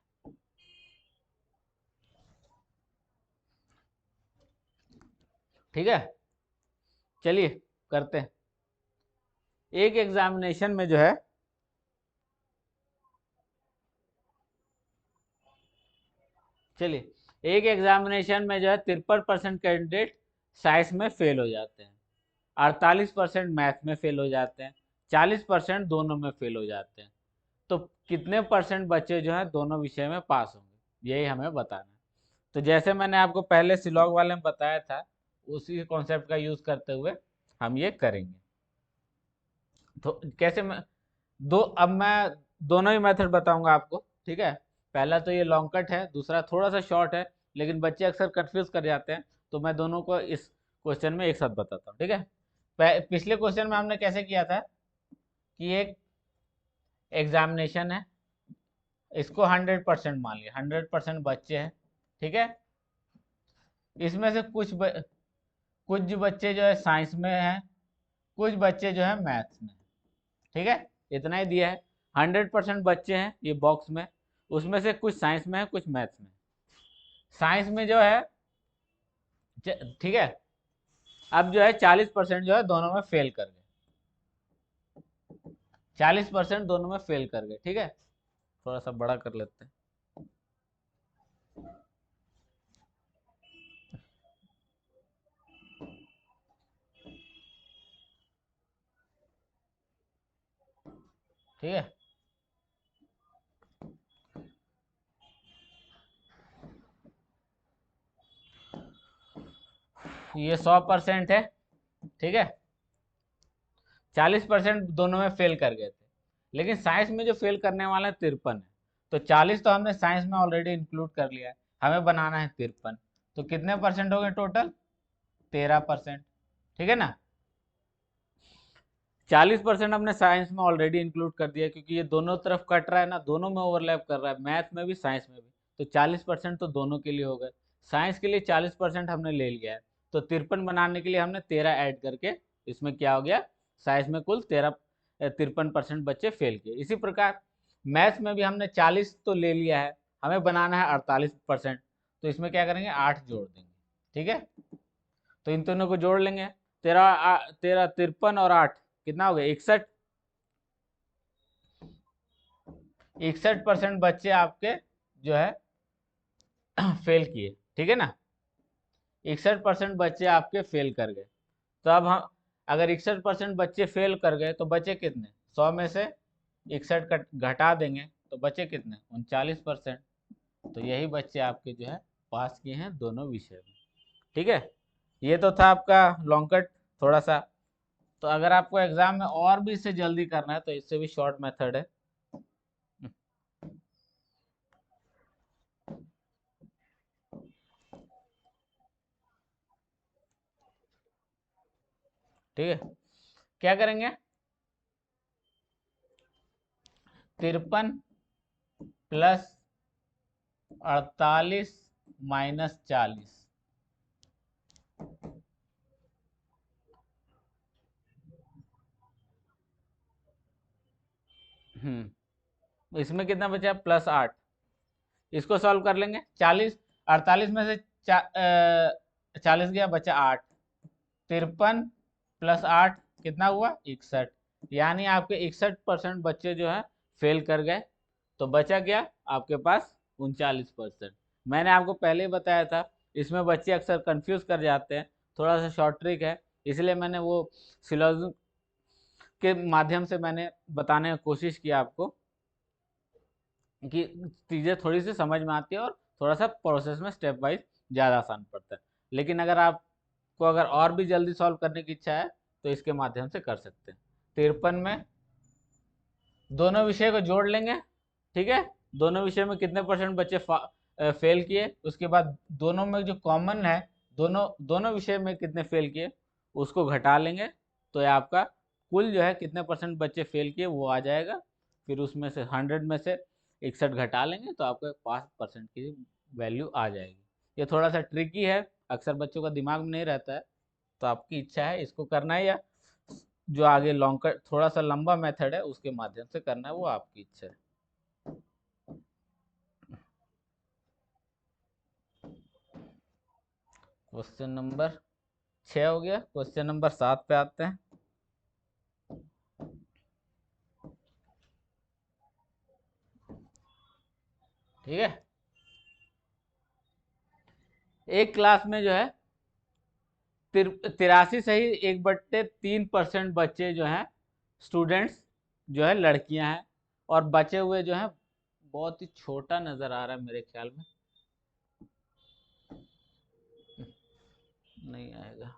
ठीक है, चलिए करते हैं। एक एग्जामिनेशन में जो है, चलिए एक एग्जामिनेशन में जो है 53% कैंडिडेट साइंस में फेल हो जाते हैं, 48% मैथ में फेल हो जाते हैं, 40% दोनों में फेल हो जाते हैं। तो कितने परसेंट बच्चे जो है दोनों विषय में पास होंगे, यही हमें बताना है। तो जैसे मैंने आपको पहले सिलॉग वाले में बताया था, उसी कॉन्सेप्ट का यूज करते हुए हम ये करेंगे। तो कैसे मैं अब मैं दोनों ही मेथड बताऊंगा आपको। ठीक है, पहला तो ये लॉन्ग कट है, दूसरा थोड़ा सा शॉर्ट है, लेकिन बच्चे अक्सर कंफ्यूज कर जाते हैं, तो मैं दोनों को इस क्वेश्चन में एक साथ बताता हूँ। ठीक है, पिछले क्वेश्चन में हमने कैसे किया था कि एक एग्जामिनेशन है, इसको 100% मान लिया, 100% बच्चे हैं। ठीक है, इसमें से कुछ बच्चे जो है साइंस में हैं, कुछ बच्चे जो है मैथ्स में। ठीक है, इतना ही दिया है। 100% बच्चे हैं ये बॉक्स में, उसमें से कुछ साइंस में है, कुछ मैथ्स में। साइंस में जो है, ठीक है, अब जो है 40% जो है दोनों में फेल कर गए, 40% दोनों में फेल कर गए। ठीक है, थोड़ा सा बड़ा कर लेते हैं। ठीक है, ये 100% है। ठीक है, 40% दोनों में फेल कर गए थे, लेकिन साइंस में जो फेल करने वाले हैं 53 है। तो 40 तो हमने साइंस में ऑलरेडी इंक्लूड कर लिया है, हमें बनाना है 53। तो कितने परसेंट हो गए टोटल, 13%। ठीक है ना। 40% हमने साइंस में ऑलरेडी इंक्लूड कर दिया, क्योंकि ये दोनों तरफ कट रहा है ना, दोनों में ओवरलैप कर रहा है, मैथ में भी साइंस में भी। तो 40% तो दोनों के लिए हो गए। साइंस के लिए 40% हमने ले लिया है, तो 53 बनाने के लिए हमने 13 ऐड करके, इसमें क्या हो गया, साइंस में कुल 53% बच्चे फेल किए। इसी प्रकार मैथ्स में भी हमने 40 तो ले लिया है, हमें बनाना है 48%, तो इसमें क्या करेंगे, 8 जोड़ देंगे। ठीक है, तो इन दोनों को जोड़ लेंगे, 53 और 8 कितना हो गया, 61। 61% बच्चे आपके जो है फेल किए। ठीक है ना, 61% बच्चे आपके फेल कर गए। तो अब हम अगर 61% बच्चे फेल कर गए तो बचे कितने, 100 में से 61 घटा देंगे तो बचे कितने, 39%। तो यही बच्चे आपके जो है पास किए हैं दोनों विषय में। ठीक है, ये तो था आपका लॉन्ग कट थोड़ा सा। तो अगर आपको एग्जाम में और भी इससे जल्दी करना है तो इससे भी शॉर्ट मेथड है। ठीक है, क्या करेंगे, 53 प्लस 48 माइनस 40। इसमें कितना बचा, +8। इसको सॉल्व कर लेंगे, 48 में से 40 गया, बचा 8। 53 प्लस 8 कितना हुआ, 61। यानी आपके 61% बच्चे जो है फेल कर गए, तो बचा क्या आपके पास, 39%। मैंने आपको पहले ही बताया था, इसमें बच्चे अक्सर कंफ्यूज कर जाते हैं, थोड़ा सा शॉर्ट ट्रिक है, इसलिए मैंने वो सिलोजिज्म के माध्यम से मैंने बताने की कोशिश की आपको, कि चीज़ें थोड़ी सी समझ में आती है और थोड़ा सा प्रोसेस में स्टेप वाइज ज़्यादा आसान पड़ता है। लेकिन अगर आपको अगर और भी जल्दी सॉल्व करने की इच्छा है तो इसके माध्यम से कर सकते हैं। 53 में दोनों विषय को जोड़ लेंगे। ठीक है, दोनों विषय में कितने परसेंट बच्चे फेल किए, उसके बाद दोनों में जो कॉमन है, दोनों दोनों विषय में कितने फेल किए उसको घटा लेंगे, तो ये आपका कुल जो है कितने परसेंट बच्चे फेल किए वो आ जाएगा। फिर उसमें से 100 में से 61 घटा लेंगे तो आपको 5% की वैल्यू आ जाएगी। ये थोड़ा सा ट्रिकी है, अक्सर बच्चों का दिमाग में नहीं रहता है, तो आपकी इच्छा है इसको करना है या जो आगे लॉन्ग कट थोड़ा सा लंबा मेथड है उसके माध्यम से करना है, वो आपकी इच्छा है। क्वेश्चन नंबर 6 हो गया, क्वेश्चन नंबर 7 पे आते हैं। ठीक है, एक क्लास में जो है 83.1/3% बच्चे जो हैं स्टूडेंट्स जो है लड़कियां हैं, और बचे हुए जो हैं, बहुत ही छोटा नजर आ रहा है मेरे ख्याल में, नहीं आएगा,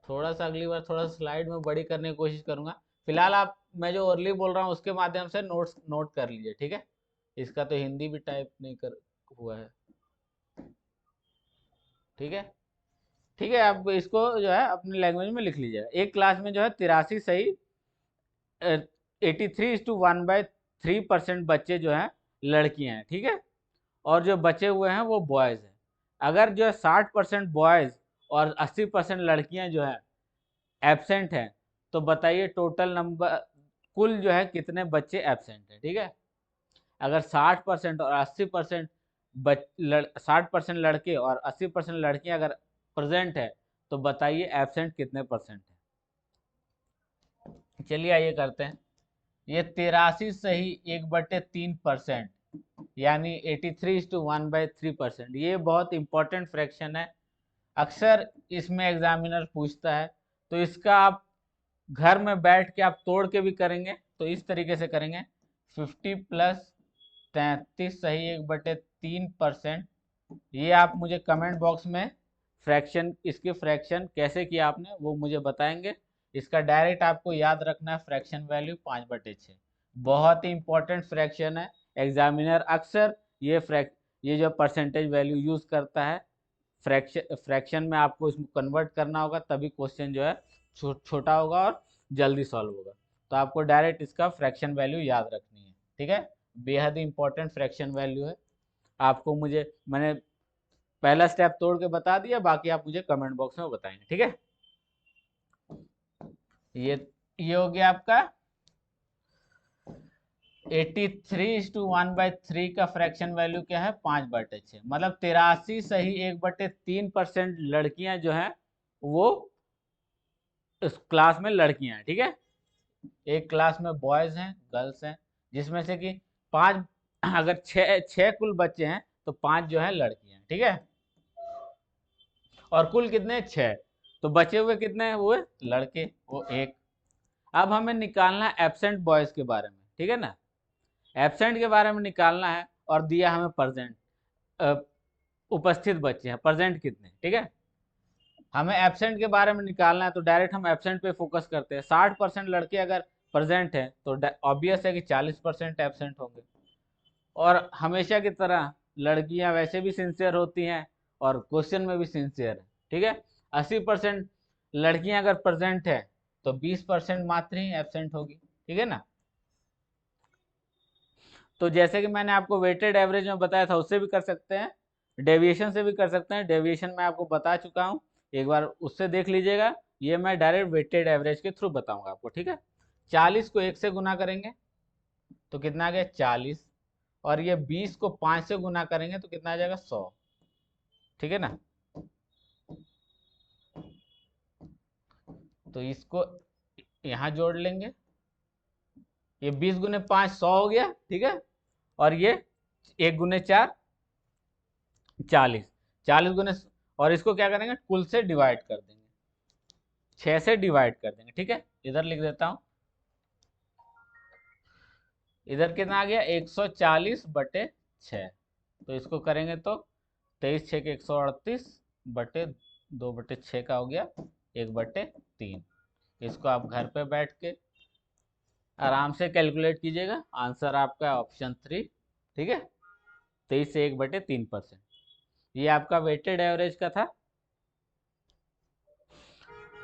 थोड़ा सा अगली बार थोड़ा सा स्लाइड में बड़ी करने की कोशिश करूंगा। फिलहाल आप, मैं जो ओरली बोल रहा हूँ उसके माध्यम से नोट्स नोट कर लीजिए। ठीक है, इसका तो हिंदी भी टाइप नहीं कर हुआ है। ठीक है, ठीक है, आप इसको जो है अपनी लैंग्वेज में लिख लीजिएगा। एक क्लास में जो है 83 सही 83:1/3% बच्चे जो हैं लड़कियां हैं। ठीक है, और जो बचे हुए हैं वो बॉयज़ हैं। अगर जो है 60% बॉयज़ और 80% लड़कियां जो है एबसेंट हैं, तो बताइए टोटल नंबर कुल जो है कितने बच्चे एबसेंट हैं। ठीक है, अगर 60% और 80% 60% लड़के और 80% लड़कियां अगर प्रेजेंट है, तो बताइए एबसेंट कितने परसेंट है। चलिए आइए करते हैं, ये 83 सही 1/3%, यानी 83:1/3%। ये बहुत इंपॉर्टेंट फ्रैक्शन है, अक्सर इसमें एग्जामिनर पूछता है, तो इसका आप घर में बैठ के आप तोड़ के भी करेंगे तो इस तरीके से करेंगे, 50 प्लस 33 सही 1/3%। ये आप मुझे कमेंट बॉक्स में फ्रैक्शन, इसके फ्रैक्शन कैसे किया आपने वो मुझे बताएंगे। इसका डायरेक्ट आपको याद रखना है फ्रैक्शन वैल्यू 5/6, बहुत ही इंपॉर्टेंट फ्रैक्शन है। एग्जामिनर अक्सर ये जो परसेंटेज वैल्यू यूज करता है फ्रैक्शन में आपको इसमें कन्वर्ट करना होगा, तभी क्वेश्चन जो है छोटा होगा और जल्दी सॉल्व होगा। तो आपको डायरेक्ट इसका फ्रैक्शन वैल्यू याद रखनी है, ठीक है। बेहद ही इंपॉर्टेंट फ्रैक्शन वैल्यू है। आपको मैंने पहला स्टेप तोड़ के बता दिया, बाकी आप मुझे कमेंट बॉक्स में बताएंगे, ठीक है। ये ये हो गया आपका 83:1/3 का फ्रैक्शन वैल्यू क्या है, 5/6, मतलब 83 सही 1/3% लड़कियां जो हैं वो इस क्लास में लड़कियां हैं, ठीक है। एक क्लास में बॉयज हैं, गर्ल्स हैं, जिसमें से कि पांच, अगर छह छह कुल बच्चे हैं तो पांच जो है लड़कियां हैं, ठीक है। और कुल कितने, छह, तो बचे हुए कितने हुए लड़के, वो एक। अब हमें निकालना है एब्सेंट बॉयज के बारे में, ठीक है ना। एब्सेंट के बारे में निकालना है, और दिया हमें प्रेजेंट, उपस्थित बच्चे हैं प्रेजेंट कितने, ठीक है। हमें एब्सेंट के बारे में निकालना है, तो डायरेक्ट हम एब्सेंट पे फोकस करते हैं। 60% लड़के अगर प्रेजेंट हैं तो ऑब्वियस है कि 40% एब्सेंट होंगे। और हमेशा की तरह लड़कियां वैसे भी सिंसियर होती हैं और क्वेश्चन में भी सिंसियर है, ठीक है। 80% लड़कियां अगर प्रेजेंट है तो 20% मात्र ही एब्सेंट होगी, ठीक है ना। तो जैसे कि मैंने आपको वेटेड एवरेज में बताया था, उससे भी कर सकते हैं, डेविएशन से भी कर सकते हैं। डेविएशन मैं आपको बता चुका हूँ, एक बार उससे देख लीजिएगा। ये मैं डायरेक्ट वेटेड एवरेज के थ्रू बताऊंगा आपको, ठीक है। 40 को 1 से गुना करेंगे तो कितना आ गया, 40। और ये 20 को 5 से गुना करेंगे तो कितना आ जाएगा, 100, ठीक है ना। तो इसको यहाँ जोड़ लेंगे, ये 20 गुने 5 100 हो गया, ठीक है। और ये 1 गुने 4 40, 40 गुने, और इसको क्या करेंगे, कुल से डिवाइड कर देंगे, 6 से डिवाइड कर देंगे, ठीक है। इधर लिख देता हूं, इधर कितना आ गया, 140/6। तो इसको करेंगे तो 23 6 के 138/2/6 का हो गया 1/3। इसको आप घर पे बैठ के आराम से कैलकुलेट कीजिएगा, आंसर आपका ऑप्शन 3, ठीक है। 23 से 1/3%। ये आपका वेटेड एवरेज का था।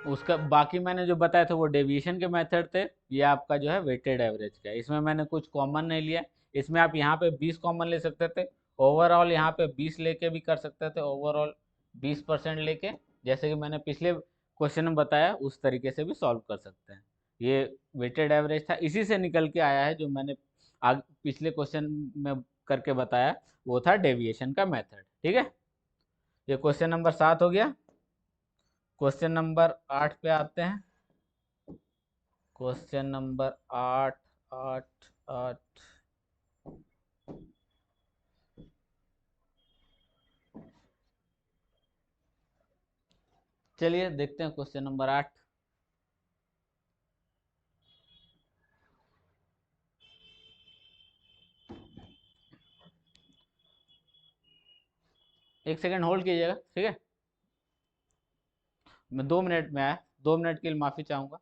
उसका बाकी मैंने जो बताया था वो डेविएशन के मेथड थे, ये आपका जो है वेटेड एवरेज का है। इसमें मैंने कुछ कॉमन नहीं लिया, इसमें आप यहाँ पे 20 कॉमन ले सकते थे, ओवरऑल यहाँ पे 20 लेके भी कर सकते थे, ओवरऑल 20% लेके, जैसे कि मैंने पिछले क्वेश्चन में बताया उस तरीके से भी सॉल्व कर सकते हैं। ये वेटेड एवरेज था, इसी से निकल के आया है जो मैंने पिछले क्वेश्चन में करके बताया, वो था डेविएशन का मेथड, ठीक है। ये क्वेश्चन नंबर 7 हो गया। क्वेश्चन नंबर 8 पे आते हैं। Question number 8, 8, 8। चलिए देखते हैं क्वेश्चन नंबर 8। एक सेकंड होल्ड कीजिएगा, ठीक है। मैं 2 मिनट में आया, 2 मिनट के लिए माफी चाहूंगा।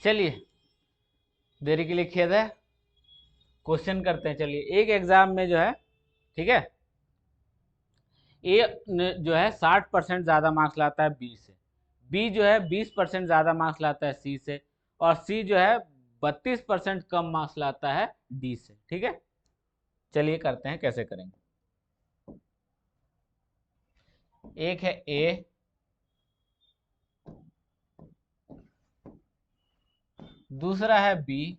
चलिए, देरी के लिए खेद है, क्वेश्चन करते हैं। चलिए, एक एग्जाम में जो है, ठीक है, ए जो है 60% ज़्यादा मार्क्स लाता है बी से, बी जो है 20% ज़्यादा मार्क्स लाता है सी से, और सी जो है 32% कम मार्क्स लाता है डी से। ठीक है, चलिए करते हैं, कैसे करेंगे। एक है ए, दूसरा है बी,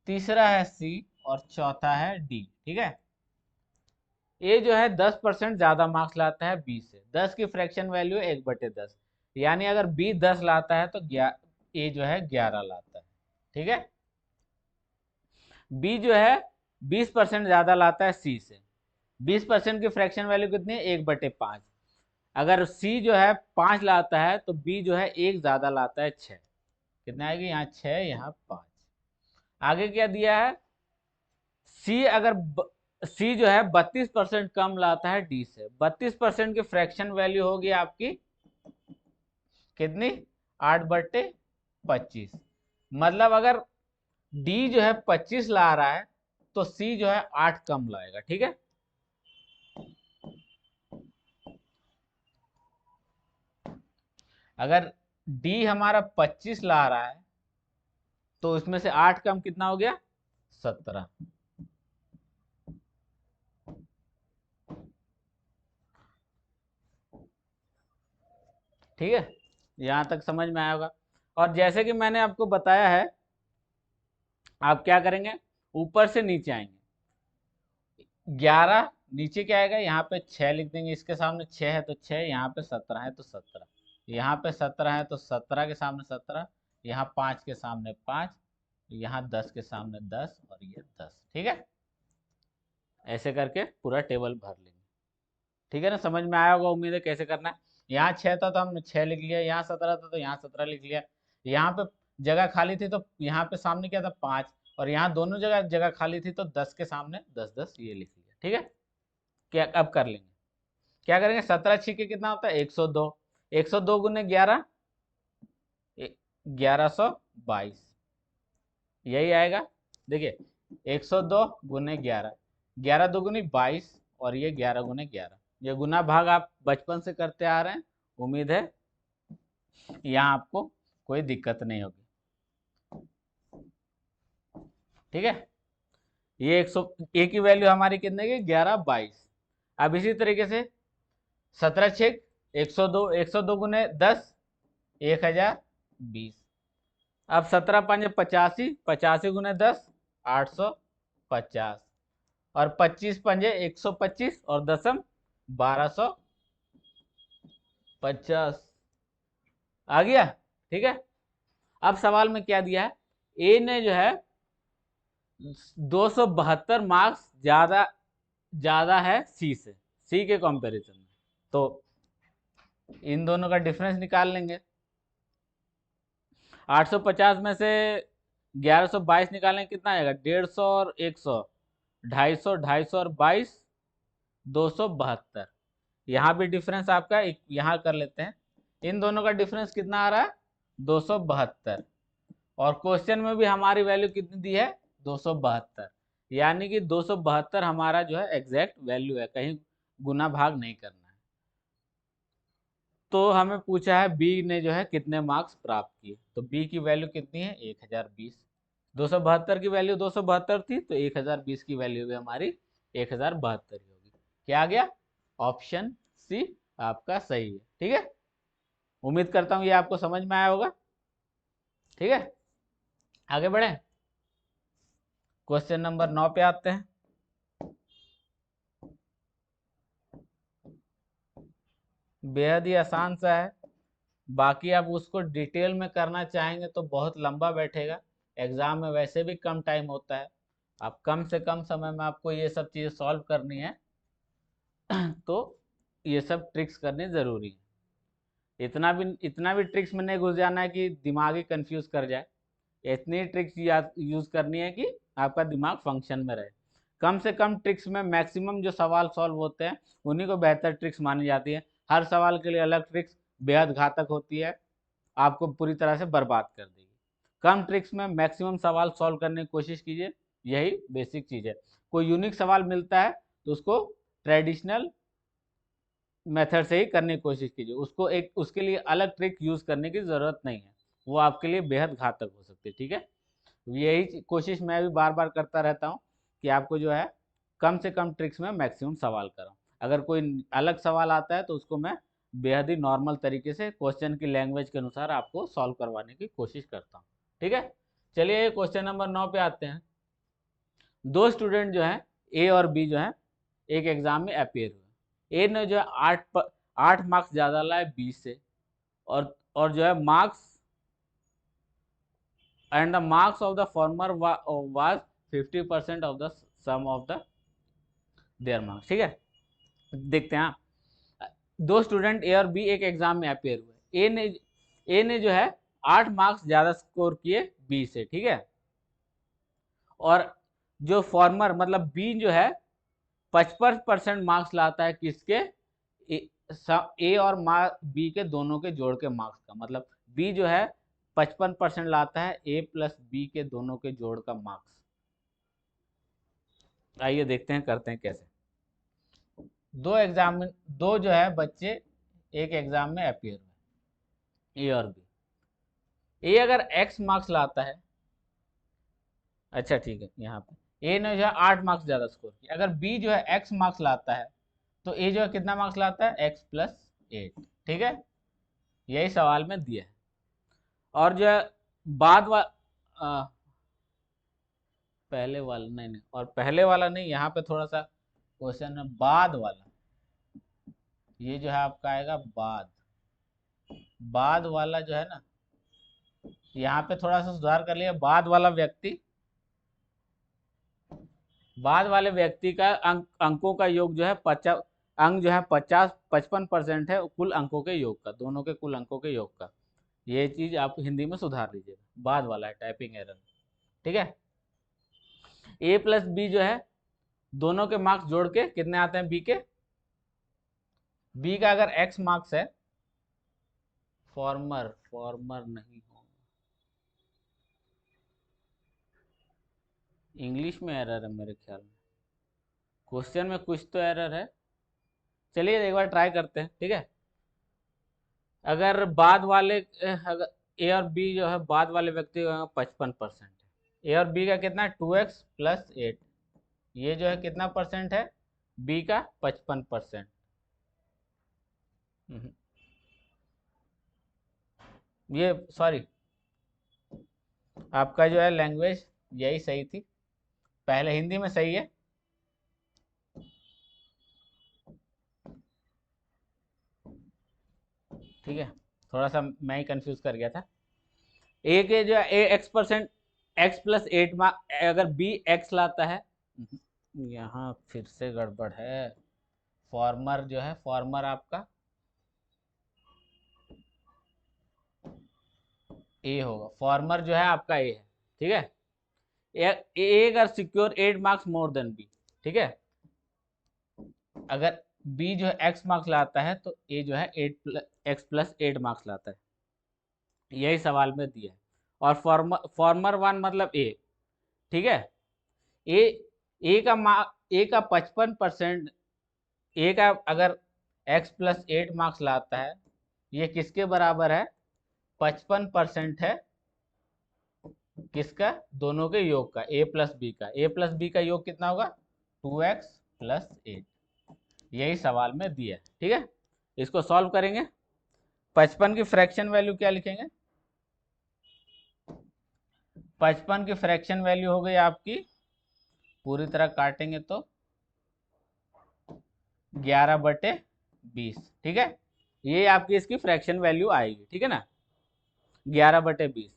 तीसरा है सी, और चौथा है डी। ठीक है, ए जो है 10% ज्यादा मार्क्स लाता है बी से, 10 की फ्रैक्शन वैल्यू 1/10, यानी अगर बी 10 लाता है तो ए जो है 11 लाता है। ठीक है, बी जो है 20% ज्यादा लाता है सी से, 20% की फ्रैक्शन वैल्यू कितनी है, 1/5। अगर सी जो है 5 लाता है तो बी जो है 1 ज्यादा लाता है 6। कितना आएगी, यहाँ 6, यहाँ 5। आगे क्या दिया है, सी अगर सी जो है 32% कम लाता है डी से, 32% की फ्रैक्शन वैल्यू होगी आपकी कितनी, 8/25। मतलब अगर डी जो है 25 ला रहा है तो सी जो है 8 कम लाएगा। ठीक है, अगर डी हमारा 25 ला रहा है तो इसमें से 8 कम कितना हो गया, 17। ठीक है, यहां तक समझ में आया होगा। और जैसे कि मैंने आपको बताया है, आप क्या करेंगे, ऊपर से नीचे आएंगे। 11 नीचे क्या आएगा, यहाँ पे 6 लिख देंगे, इसके सामने 6 है तो 6, यहाँ पे 17 है तो 17, यहाँ पे 17 है तो 17 के सामने 17, यहाँ 5 के सामने 5, यहाँ 10 के सामने 10, और ये 10। ठीक है, ऐसे करके पूरा टेबल भर लेंगे। ठीक है ना, समझ में आया होगा उम्मीद है कैसे करना है। यहाँ 6 था तो हमने 6 लिख लिया, यहाँ 17 था तो यहाँ 17 लिख लिया, यहाँ पे जगह खाली थी तो यहाँ पे सामने क्या था, 5, और यहाँ दोनों जगह जगह खाली थी तो 10 के सामने 10 10 ये लिख लिया। ठीक है, क्या अब कर लेंगे, क्या करेंगे, 17 छिके कितना होता है, 102, 102 गुने 11, 1122, यही आएगा। देखिए, 102 गुने 11, 11 2 22, और ये 11 गुने 11, ये गुना भाग आप बचपन से करते आ रहे हैं, उम्मीद है यहाँ आपको कोई दिक्कत नहीं होगी। ठीक है, ये 100 की वैल्यू हमारी कितने की, 1122। अब इसी तरीके से 17 छेक 102, 102 गुने 10, 1020। अब 17 5 85, 85 गुने 10, 850, और 25 पंजे 125, और दसम 1250 आ गया। ठीक है, अब सवाल में क्या दिया है, ए ने जो है 272 मार्क्स ज्यादा ज्यादा है सी से, सी के कंपैरिजन में, तो इन दोनों का डिफरेंस निकाल लेंगे। 850 में से 1122 निकालें, कितना आएगा, 150 और 100, 250, 250 और 22, 272। यहाँ भी डिफरेंस आपका यहाँ कर लेते हैं, इन दोनों का डिफरेंस कितना आ रहा है, 272, और क्वेश्चन में भी हमारी वैल्यू कितनी दी है, 272, यानी कि 272 हमारा जो है एग्जैक्ट वैल्यू है, कहीं गुना भाग नहीं करना है। तो हमें पूछा है बी ने जो है कितने मार्क्स प्राप्त किए, तो बी की वैल्यू कितनी है, 1020। 272 की वैल्यू 272 थी तो 1020 की वैल्यू भी हमारी 1072 ही होगी। क्या आ गया, ऑप्शन सी आपका सही है। ठीक है, उम्मीद करता हूँ ये आपको समझ में आया होगा। ठीक है, आगे बढ़े, क्वेश्चन नंबर 9 पे आते हैं। बेहद ही आसान सा है, बाकी आप उसको डिटेल में करना चाहेंगे तो बहुत लंबा बैठेगा, एग्जाम में वैसे भी कम टाइम होता है, आप कम से कम समय में आपको ये सब चीज़ें सॉल्व करनी है तो ये सब ट्रिक्स करनी ज़रूरी है। इतना भी ट्रिक्स में नहीं घुस जाना है कि दिमाग ही कंफ्यूज कर जाए, इतनी ट्रिक्स यूज़ करनी है कि आपका दिमाग फंक्शन में रहे। कम से कम ट्रिक्स में मैक्सिमम जो सवाल सॉल्व होते हैं उन्हीं को बेहतर ट्रिक्स मानी जाती है। हर सवाल के लिए अलग ट्रिक्स बेहद घातक होती है, आपको पूरी तरह से बर्बाद कर देगी। कम ट्रिक्स में मैक्सिमम सवाल सॉल्व करने की कोशिश कीजिए, यही बेसिक चीज़ है। कोई यूनिक सवाल मिलता है तो उसको ट्रेडिशनल मेथड से ही करने की कोशिश कीजिए, उसको एक उसके लिए अलग ट्रिक यूज़ करने की ज़रूरत नहीं है, वो आपके लिए बेहद घातक हो सकती है। ठीक है, यही कोशिश मैं भी बार बार करता रहता हूँ कि आपको जो है कम से कम ट्रिक्स में मैक्सिमम सवाल कराऊँ। अगर कोई अलग सवाल आता है तो उसको मैं बेहद ही नॉर्मल तरीके से क्वेश्चन की लैंग्वेज के अनुसार आपको सॉल्व करवाने की कोशिश करता हूँ। ठीक है, चलिए क्वेश्चन नंबर 9 पे आते हैं। दो स्टूडेंट जो है ए और बी जो है एक एग्जाम में अपेयर हुए। ए ने जो है 8 मार्क्स ज़्यादा लाए बी से, और जो है marks and the marks of the former was 50% of the sum of the their marks। ठीक है, देखते हैं। दो स्टूडेंट ए और बी एक एग्जाम में अपेयर हुए। ए ने जो है 8 मार्क्स ज्यादा स्कोर किए बी से। ठीक है, और जो फॉर्मर मतलब बी जो है 55% मार्क्स लाता है किसके, ए और बी के दोनों के जोड़ के मार्क्स का, मतलब बी जो है 55% लाता है ए प्लस बी के दोनों के जोड़ का मार्क्स। आइए देखते हैं करते हैं कैसे। दो जो है बच्चे एक एग्जाम में अपियर हुए, ए और बी। ए अगर एक्स मार्क्स लाता है, अच्छा ठीक है, यहाँ पे ए ने जो है 8 मार्क्स ज्यादा स्कोर किया, अगर बी जो है एक्स मार्क्स लाता है तो ए जो है कितना मार्क्स लाता है, एक्स प्लस 8। ठीक है, यही सवाल में दिया है। और जो है बाद वा पहले वाला नहीं, और पहले वाला नहीं, यहाँ पे थोड़ा सा क्वेश्चन है बाद वाला, ये जो है आपका आएगा बाद वाला जो है ना, यहाँ पे थोड़ा सा सुधार कर लिया। बाद वाले व्यक्ति का अंकों का योग जो है 50 अंक जो है 55% है कुल अंकों के योग का, दोनों के कुल अंकों के योग का। ये चीज आप हिंदी में सुधार लीजिएगा, बाद वाला है टाइपिंग एरर। ठीक है, ए प्लस बी जो है दोनों के मार्क्स जोड़ के कितने आते हैं बी के, बी का अगर एक्स मार्क्स है, फॉर्मर नहीं होगा, इंग्लिश में एरर है मेरे ख्याल में, क्वेश्चन में कुछ तो एरर है। चलिए एक बार ट्राई करते हैं। ठीक है, अगर बाद वाले अगर ए और बी जो है बाद वाले व्यक्ति का 55% है, ए और बी का कितना 2x प्लस 8, ये जो है कितना परसेंट है, बी का 55%। ये सॉरी, आपका जो है लैंग्वेज यही सही थी, पहले हिंदी में सही है। ठीक है, थोड़ा सा मैं ही कंफ्यूज कर गया था। ए के जो है ए एक्स% एक्स प्लस 8 अगर बी एक्स लाता है, यहाँ फिर से गड़बड़ है। फॉर्मर जो है, फॉर्मर आपका ए होगा, फॉर्मर जो है आपका ए है। ठीक है, ए अगर secure 8 marks more than B. ठीक है, अगर बी जो है एक्स मार्क्स लाता है तो ए जो है एक्स प्लस 8 मार्क्स लाता है, यही सवाल में दिया है। और फॉर्मर 1 मतलब ए। ठीक है, ए ए का 55%, ए का अगर एक्स प्लस 8 मार्क्स लाता है, ये किसके बराबर है, 55% है किसका, दोनों के योग का, ए प्लस बी का। ए प्लस बी का योग कितना होगा, 2x प्लस 8, यही सवाल में दिया है। ठीक है, इसको सॉल्व करेंगे। 55 की फ्रैक्शन वैल्यू क्या लिखेंगे, 55 की फ्रैक्शन वैल्यू हो गई आपकी, पूरी तरह काटेंगे तो 11/20। ठीक है, ये आपकी इसकी फ्रैक्शन वैल्यू आएगी। ठीक है ना, 11/20।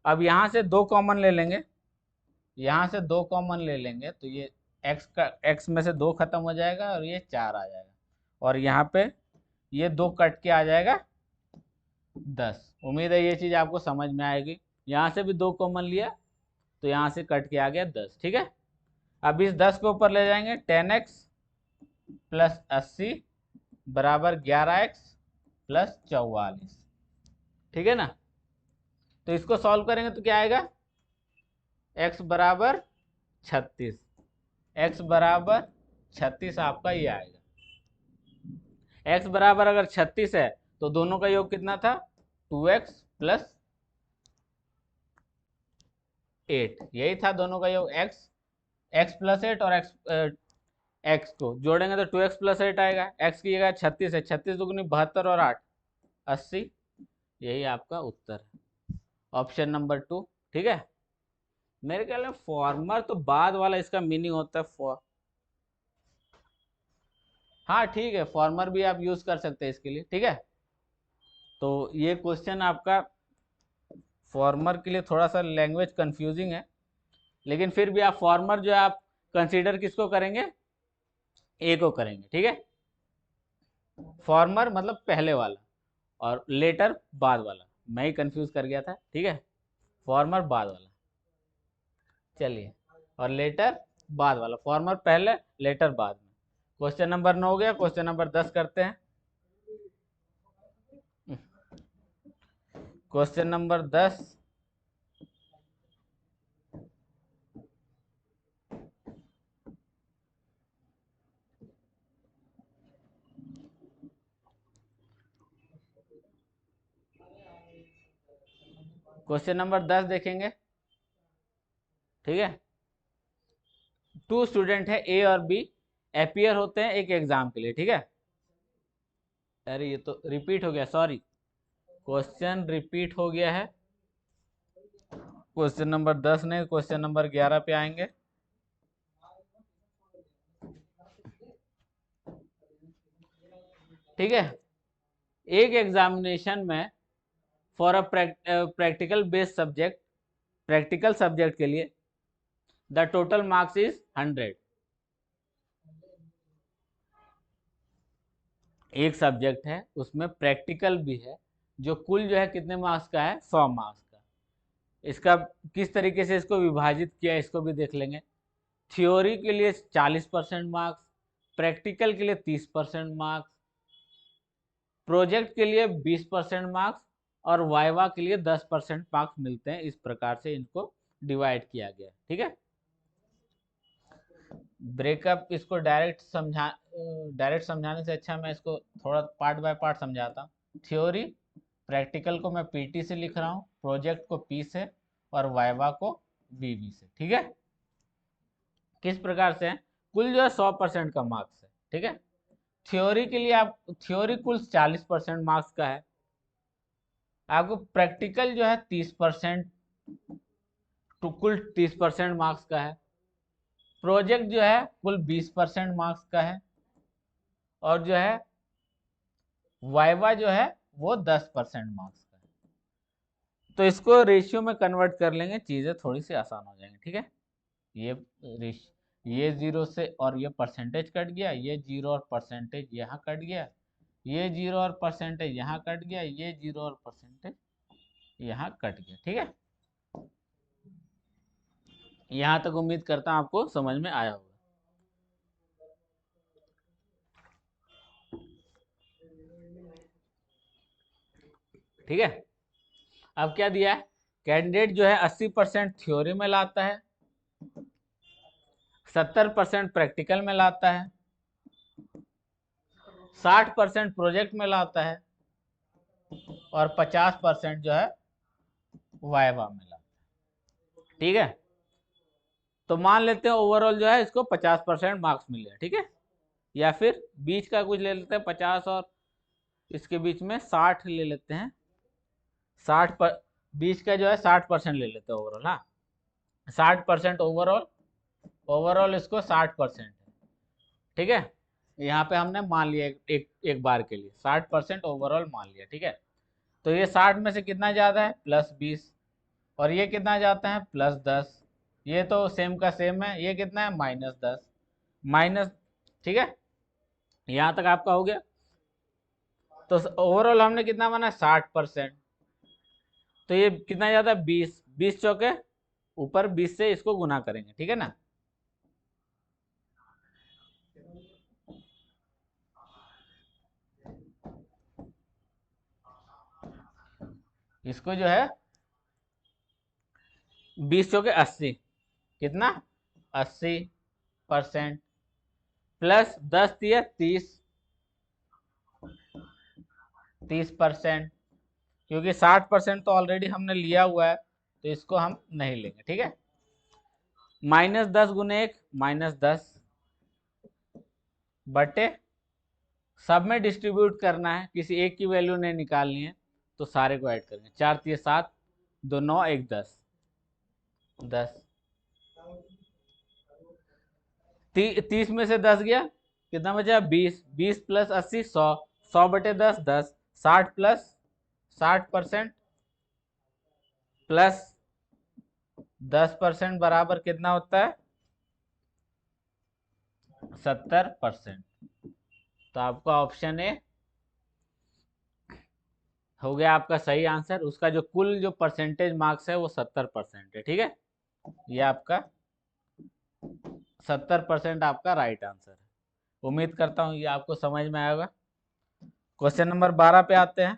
अब यहाँ से 2 कॉमन ले लेंगे, यहाँ से 2 कॉमन ले लेंगे तो ये x में से 2 खत्म हो जाएगा और ये 4 आ जाएगा, और यहाँ पे ये 2 कट के आ जाएगा 10। उम्मीद है ये चीज़ आपको समझ में आएगी। यहाँ से भी 2 कॉमन लिया तो यहाँ से कट के आ गया 10। ठीक है, अब इस 10 को ऊपर ले जाएंगे, 10x प्लस 80 बराबर 11x प्लस 44। ठीक है ना, तो इसको सॉल्व करेंगे तो क्या आएगा, x बराबर 36, x बराबर 36 आपका ये आएगा। x बराबर अगर 36 है तो दोनों का योग कितना था, 2x प्लस 8, यही था दोनों का योग, x प्लस 8 और x को जोड़ेंगे तो 2x प्लस 8 आएगा। x की जगह 36 है, 36 दुगनी 72 और 8 80, यही आपका उत्तर है, ऑप्शन नंबर 2। ठीक है, मेरे ख्याल में फॉर्मर तो बाद वाला इसका मीनिंग होता है हाँ ठीक है, फॉर्मर भी आप यूज कर सकते हैं इसके लिए। ठीक है, तो ये क्वेश्चन आपका फॉर्मर के लिए थोड़ा सा लैंग्वेज कंफ्यूजिंग है, लेकिन फिर भी आप फॉर्मर जो है आप कंसीडर किसको करेंगे, ए को करेंगे। ठीक है, फॉर्मर मतलब पहले वाला और लेटर बाद वाला, मैं ही कंफ्यूज कर गया था। ठीक है, फॉर्मर बाद वाला, चलिए, और लेटर बाद वाला, फॉर्मर पहले लेटर बाद में। क्वेश्चन नंबर 9 हो गया, क्वेश्चन नंबर 10 करते हैं। क्वेश्चन नंबर 10, क्वेश्चन नंबर 10 देखेंगे। ठीक है, 2 स्टूडेंट है ए और बी, अपियर होते हैं एक एग्जाम के लिए। ठीक है, अरे ये तो रिपीट हो गया, सॉरी, क्वेश्चन रिपीट हो गया है। क्वेश्चन नंबर 10 नहीं, क्वेश्चन नंबर 11 पे आएंगे। ठीक है, एक एग्जामिनेशन में for a practical based subject, practical subject के लिए द टोटल मार्क्स इज 100। एक सब्जेक्ट है उसमें प्रैक्टिकल भी है, जो कुल जो है कितने मार्क्स का है, 100 मार्क्स का। इसका किस तरीके से इसको विभाजित किया इसको भी देख लेंगे। थ्योरी के लिए 40% मार्क्स, प्रैक्टिकल के लिए 30% मार्क्स, प्रोजेक्ट के लिए 20% मार्क्स और वाइवा के लिए 10% मार्क्स मिलते हैं। इस प्रकार से इनको डिवाइड किया गया। ठीक है, ब्रेकअप इसको डायरेक्ट समझाने से अच्छा मैं इसको थोड़ा पार्ट बाय पार्ट समझाता हूँ। थ्योरी, प्रैक्टिकल को मैं पीटी से लिख रहा हूँ, प्रोजेक्ट को पी से और वाइवा को वीवी से। ठीक है, किस प्रकार से है, कुल जो है 100% का मार्क्स है। ठीक है, थ्योरी के लिए आप, थ्योरी कुल 40% मार्क्स का है, आपको प्रैक्टिकल जो है 30%, तो कुल 30% मार्क्स का है, प्रोजेक्ट जो है कुल 20% मार्क्स का है, और जो है वाइवा जो है वो 10% मार्क्स का है। तो इसको रेशियो में कन्वर्ट कर लेंगे, चीज़ें थोड़ी सी आसान हो जाएंगी। ठीक है, ये ये जीरो से और ये परसेंटेज कट गया, ये जीरो और परसेंटेज यहाँ कट गया, ये जीरो और परसेंटेज यहाँ कट गया, ये जीरो और परसेंटेज यहाँ कट गया। ठीक है, यहाँ तक उम्मीद करता हूँ आपको समझ में आया होगा। ठीक है, अब क्या दिया है, कैंडिडेट जो है 80% थ्योरी में लाता है, 70% प्रैक्टिकल में लाता है, 60% प्रोजेक्ट में लाता है और 50% जो है वाइवा में लाता है। ठीक है, तो मान लेते हैं ओवरऑल जो है इसको 50% मार्क्स मिले। ठीक है, या फिर बीच का कुछ ले लेते हैं 50 और इसके बीच में 60 ले लेते हैं, 60 पर बीच का जो है 60% ले लेते हैं ओवरऑल। हाँ, 60% ओवरऑल, ओवरऑल इसको 60% है। ठीक है, यहाँ पे हमने मान लिया एक बार के लिए 60% ओवरऑल मान लिया। ठीक है, तो ये 60 में से कितना ज़्यादा है, +20, और ये कितना जाता है, +10, ये तो सेम का सेम है, ये कितना है, -10 माइनस। ठीक है, यहाँ तक आपका हो गया। तो ओवरऑल हमने कितना माना, 60%, तो ये कितना ज़्यादा है, 20, 20 चौके ऊपर 20 से इसको गुना करेंगे। ठीक है ना, इसको जो है 20 चौके 80, कितना 80% प्लस 10 दिया 30%, क्योंकि 60% तो ऑलरेडी हमने लिया हुआ है तो इसको हम नहीं लेंगे, ठीक है। -10 गुने 1 -10 बटे, सब में डिस्ट्रीब्यूट करना है, किसी एक की वैल्यू नहीं निकालनी है, तो सारे को ऐड करेंगे। 4 3 7, 2 9 1 10, 10 30 में से 10 गया, कितना बचा 20, 20 प्लस 80 100, 100 बटे 10 10, 60 प्लस 60% प्लस 10% बराबर कितना होता है 70%। तो आपका ऑप्शन ए हो गया आपका सही आंसर। उसका जो कुल जो परसेंटेज मार्क्स है वो 70% है, ठीक है। ये आपका 70% आपका राइट आंसर है। उम्मीद करता हूँ ये आपको समझ में आएगा। क्वेश्चन नंबर 12 पे आते हैं।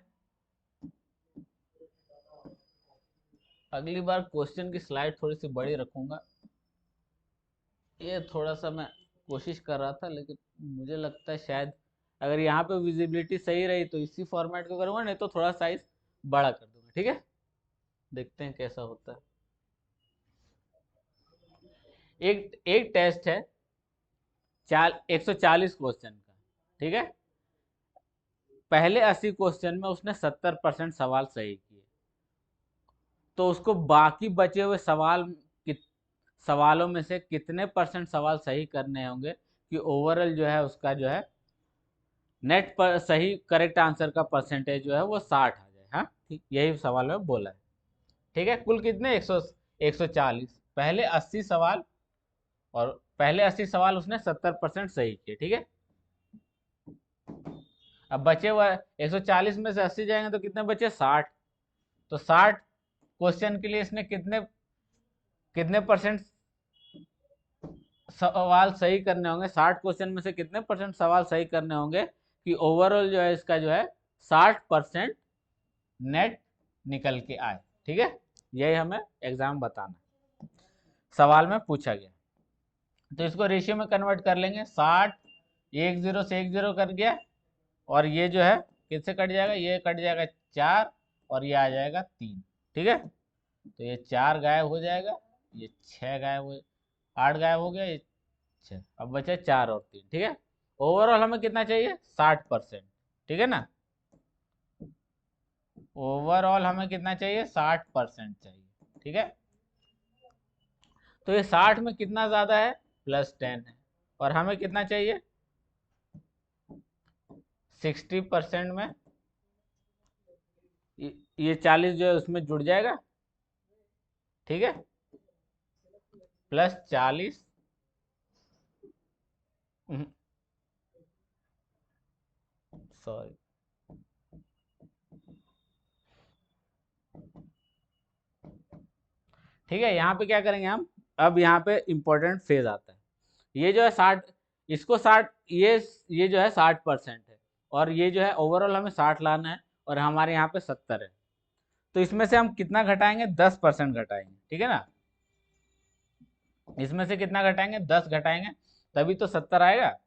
अगली बार क्वेश्चन की स्लाइड थोड़ी सी बड़ी रखूंगा, ये थोड़ा सा मैं कोशिश कर रहा था, लेकिन मुझे लगता है शायद अगर यहाँ पे विजिबिलिटी सही रही तो इसी फॉर्मेट को करूँगा, नहीं तो थोड़ा साइज बड़ा कर दूंगा, ठीक है। देखते हैं कैसा होता है। एक एक टेस्ट है 140 क्वेश्चन का, ठीक है। पहले 80 क्वेश्चन में उसने 70% सवाल सही किए, तो उसको बाकी बचे हुए सवालों में से कितने परसेंट सवाल सही करने होंगे कि ओवरऑल जो है उसका जो है नेट पर सही करेक्ट आंसर का परसेंटेज जो है वो 60 आ जाए। हाँ ठीक, यही सवाल में बोला है, ठीक है। कुल कितने 140, पहले 80 सवाल, और पहले 80 सवाल उसने 70% सही किए, ठीक है। अब बचे हुआ 140 में से 80 जाएंगे तो कितने बचे 60, तो 60 क्वेश्चन के लिए इसने कितने कितने परसेंट सवाल सही करने होंगे, 60 क्वेश्चन में से कितने परसेंट सवाल सही करने होंगे कि ओवरऑल जो है इसका जो है 60% नेट निकल के आए, ठीक है। यही हमें एग्जाम बताना है, सवाल में पूछा गया। तो इसको रेशियो में कन्वर्ट कर लेंगे। 60 एक जीरो से एक जीरो कर गया, और ये जो है किससे कट जाएगा, ये कट जाएगा 4, और ये आ जाएगा 3, ठीक है। तो ये 4 गायब हो जाएगा, ये 6 गायब हो, 8 गायब हो गया, ये 6, अब बचे 4 और 3, ठीक है। ओवरऑल हमें कितना चाहिए 60%, ठीक है ना। ओवरऑल हमें कितना चाहिए 60% चाहिए, ठीक है। तो ये 60 में कितना ज्यादा है +10 है, और हमें कितना चाहिए 60% में ये 40 जो है उसमें जुड़ जाएगा, ठीक है, +40, सॉरी ठीक है। यहाँ पे क्या करेंगे हम, अब यहाँ पे इंपॉर्टेंट फेज आता है। ये जो है 60, इसको 60, ये जो है 60% है, और ये जो है ओवरऑल हमें 60 लाना है, और हमारे यहाँ पे 70 है। तो इसमें से हम कितना घटाएंगे 10% घटाएंगे, ठीक है ना। इसमें से कितना घटाएंगे 10 घटाएंगे, तभी तो 70 आएगा।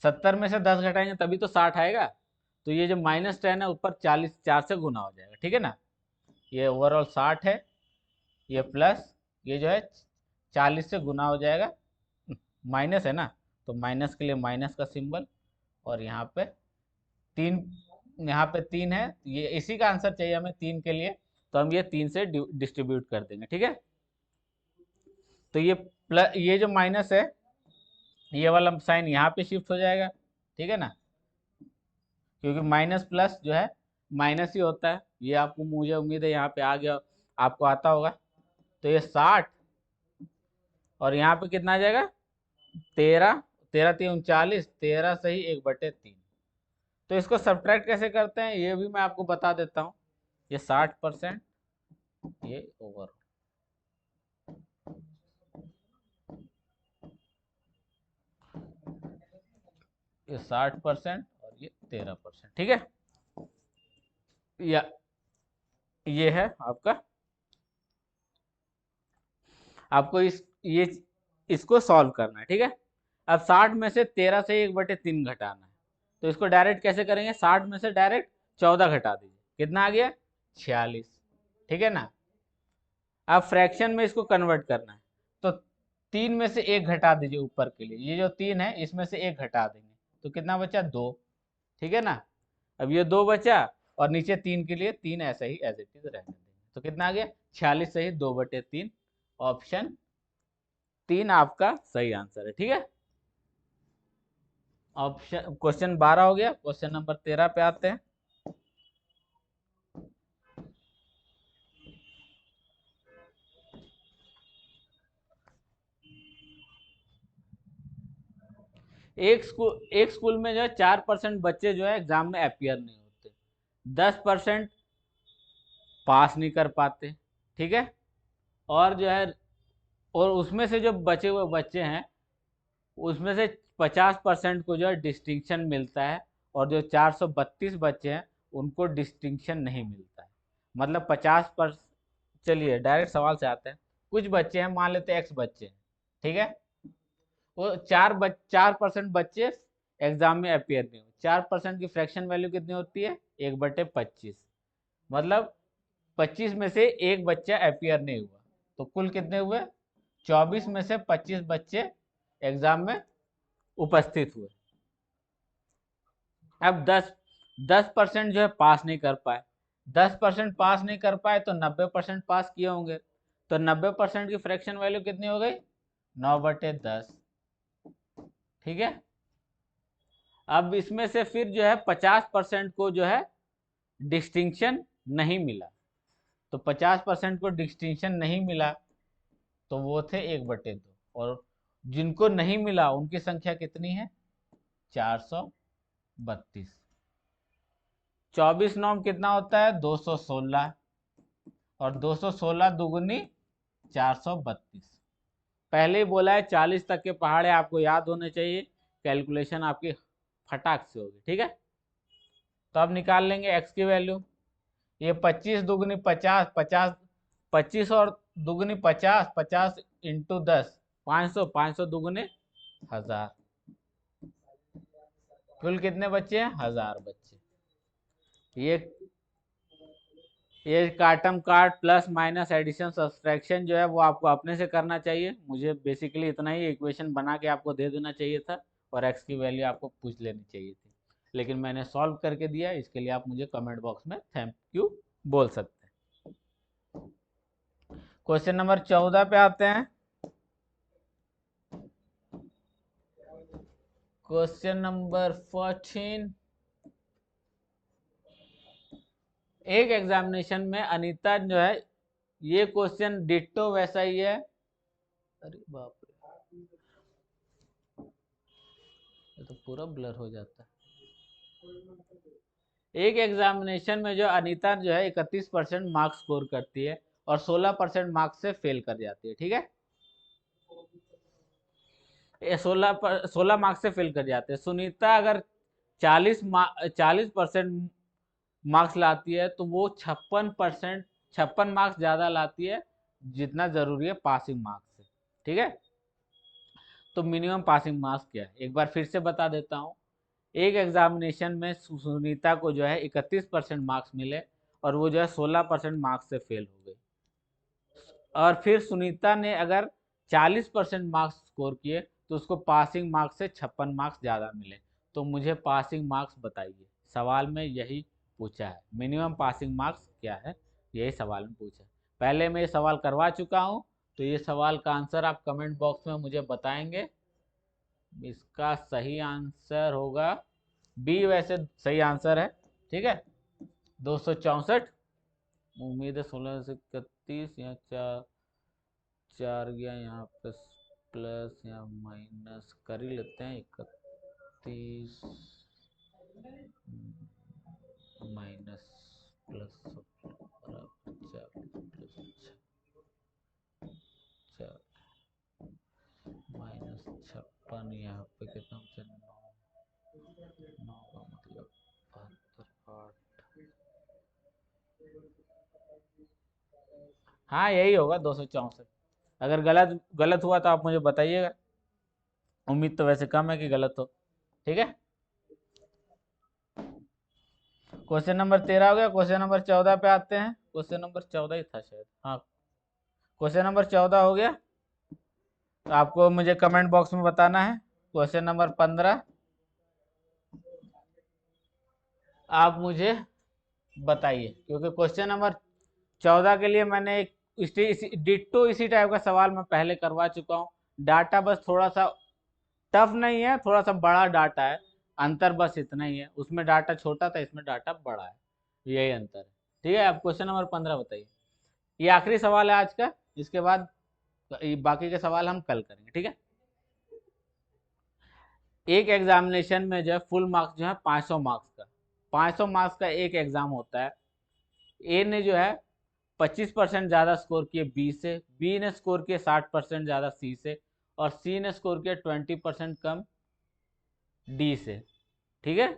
70 में से 10 घटाएंगे तभी तो 60 आएगा। तो ये जो -10 है ऊपर 40 4 से गुना हो जाएगा, ठीक है ना। ये ओवरऑल 60 है, ये प्लस ये जो है 40 से गुना हो जाएगा, माइनस है ना, तो माइनस के लिए माइनस का सिंबल, और यहाँ पे 3, यहाँ पे 3 है, ये इसी का आंसर चाहिए हमें 3 के लिए, तो हम ये 3 से डिस्ट्रीब्यूट कर देंगे, ठीक है। तो ये प्लस, ये जो माइनस है ये वाला साइन यहाँ पे शिफ्ट हो जाएगा, ठीक है ना, क्योंकि माइनस प्लस जो है माइनस ही होता है। ये आपको, मुझे उम्मीद है यहाँ पे आ गया, आपको आता होगा। तो ये 60, और यहाँ पे कितना आ जाएगा 13, 13 3 39, 13 सही 1/3। तो इसको सब्ट्रैक्ट कैसे करते हैं ये भी मैं आपको बता देता हूँ। ये 60%, ये ओवर, ये 60% और ये 13%, ठीक है। या ये है आपका आपको ये इसको सॉल्व करना है, ठीक है। अब 60 में से 13 से 1/3 घटाना है, तो इसको डायरेक्ट कैसे करेंगे, 60 में से डायरेक्ट 14 घटा दीजिए, कितना आ गया 46, ठीक है ना। अब फ्रैक्शन में इसको कन्वर्ट करना है, तो 3 में से 1 घटा दीजिए ऊपर के लिए, ये जो 3 है इसमें से 1 घटा देंगे, तो कितना बचा 2, ठीक है ना। अब ये 2 बचा, और नीचे 3 के लिए 3 ऐसा ही एज इट इज रहने देंगे, तो कितना आ गया 46 सही 2/3, ऑप्शन 3 आपका सही आंसर है, ठीक है। ऑप्शन क्वेश्चन 12 हो गया, क्वेश्चन नंबर 13 पे आते हैं। एक स्कूल में जो है 4% बच्चे जो है एग्जाम में अपियर नहीं होते, 10% पास नहीं कर पाते, ठीक है। और जो है, और उसमें से जो बचे हुए बच्चे हैं उसमें से 50% को जो है डिस्टिंक्शन मिलता है, और जो 432 बच्चे हैं उनको डिस्टिंक्शन नहीं मिलता है, मतलब 50%। चलिए डायरेक्ट सवाल से आते हैं। कुछ बच्चे हैं, मान लेते हैं एक्स बच्चे हैं, ठीक है। वो 4% बच्चे एग्जाम में अपियर नहीं हुए, 4% की फ्रैक्शन वैल्यू कितनी होती है 1/25, मतलब 25 में से एक बच्चा अपियर नहीं हुआ, तो कुल कितने हुए 24 में से 25 बच्चे एग्जाम में उपस्थित हुए। अब 10% जो है पास नहीं कर पाए, 10% पास नहीं कर पाए तो 90% पास किए होंगे, तो 90% की फ्रैक्शन वैल्यू कितनी हो गई 9/10, ठीक है। अब इसमें से फिर जो है 50% को जो है डिस्टिंक्शन नहीं मिला, तो 50% को डिस्टिंक्शन नहीं मिला, तो वो थे 1/2, और जिनको नहीं मिला उनकी संख्या कितनी है 432। 24 नॉम कितना होता है 216, और 216 दुगुनी 432। पहले ही बोला है 40 तक के पहाड़े आपको याद होने चाहिए, कैलकुलेशन आपकी फटाक से होगी, ठीक है। तो अब निकाल लेंगे एक्स की वैल्यू, ये 25 दुगुनी 50, 50 25 और दुगुनी 50, 50 इंटू 10 500, 500 दुगुने 1000, कुल कितने बच्चे हैं 1000 बच्चे। ये काटम काट प्लस माइनस एडिशन सब्सट्रैक्शन जो है वो आपको अपने से करना चाहिए, मुझे बेसिकली इतना ही इक्वेशन बना के आपको दे देना चाहिए था, और एक्स की वैल्यू आपको पूछ लेनी चाहिए थी, लेकिन मैंने सॉल्व करके दिया, इसके लिए आप मुझे कमेंट बॉक्स में थैंक यू बोल सकते हैं। क्वेश्चन नंबर 14 पे आते हैं। क्वेश्चन नंबर 14, एक एग्जामिनेशन में अनीता जो है, ये क्वेश्चन डिट्टो वैसा ही है, अरे बाप रे ये तो पूरा ब्लर हो जाता है। एक एग्जामिनेशन में जो अनीता जो है 31% मार्क्स स्कोर करती है और 16% मार्क्स से फेल कर जाती है, ठीक है। ये 16 मार्क्स से फेल कर जाते हैं। सुनीता अगर 40% मार्क्स लाती है तो वो 56 मार्क्स ज्यादा लाती है जितना जरूरी है पासिंग मार्क्स से, ठीक है। तो मिनिमम पासिंग मार्क्स क्या है एक बार फिर से बता देता हूँ। एक एग्जामिनेशन में सुनीता को जो है 31% मार्क्स मिले, और वो जो है 16% मार्क्स से फेल हो गई, और फिर सुनीता ने अगर 40% मार्क्स स्कोर किए तो उसको पासिंग मार्क्स से 56 मार्क्स ज़्यादा मिले, तो मुझे पासिंग मार्क्स बताइए। सवाल में यही पूछा है, मिनिमम पासिंग मार्क्स क्या है, यही सवाल में पूछा है। पहले मैं ये सवाल करवा चुका हूँ, तो ये सवाल का आंसर आप कमेंट बॉक्स में मुझे बताएंगे। इसका सही आंसर होगा बी, वैसे सही आंसर है, ठीक है 264। उम्मीद है 16 से 31 या 4 4 गया यहाँ पे, प्लस या माइनस कर ही लेते हैं, 31 माइनस प्लस 4 माइनस 56, यहाँ पे कितना बचा 9 का मतलब 72 8, हाँ यही होगा 264। अगर गलत गलत हुआ तो आप मुझे बताइएगा, उम्मीद तो वैसे कम है कि गलत हो। ठीक है, क्वेश्चन नंबर 13 हो गया। क्वेश्चन नंबर 14 पे आते हैं। क्वेश्चन नंबर 14 ही था शायद, हाँ, क्वेश्चन नंबर 14 हो गया। तो आपको मुझे कमेंट बॉक्स में बताना है। क्वेश्चन नंबर 15 आप मुझे बताइए, क्योंकि क्वेश्चन नंबर 14 के लिए मैंने एक डिट्टो इसी टाइप का सवाल मैं पहले करवा चुका हूँ। डाटा बस थोड़ा सा टफ नहीं है, थोड़ा सा बड़ा डाटा है, अंतर बस इतना ही है, उसमें डाटा छोटा था, इसमें डाटा बड़ा है, यही अंतर है। ठीक है, अब क्वेश्चन नंबर 15 बताइए। ये आखिरी सवाल है आज का, इसके बाद बाकी के सवाल हम कल करेंगे। ठीक है, एक एग्जामिनेशन में जो है फुल मार्क्स जो है 500 मार्क्स का, 500 मार्क्स का एक एग्जाम होता है। ए ने जो है 25% ज़्यादा स्कोर किए बी से, बी ने स्कोर किए 60% ज़्यादा सी से, और सी ने स्कोर किया 20% कम डी से। ठीक है,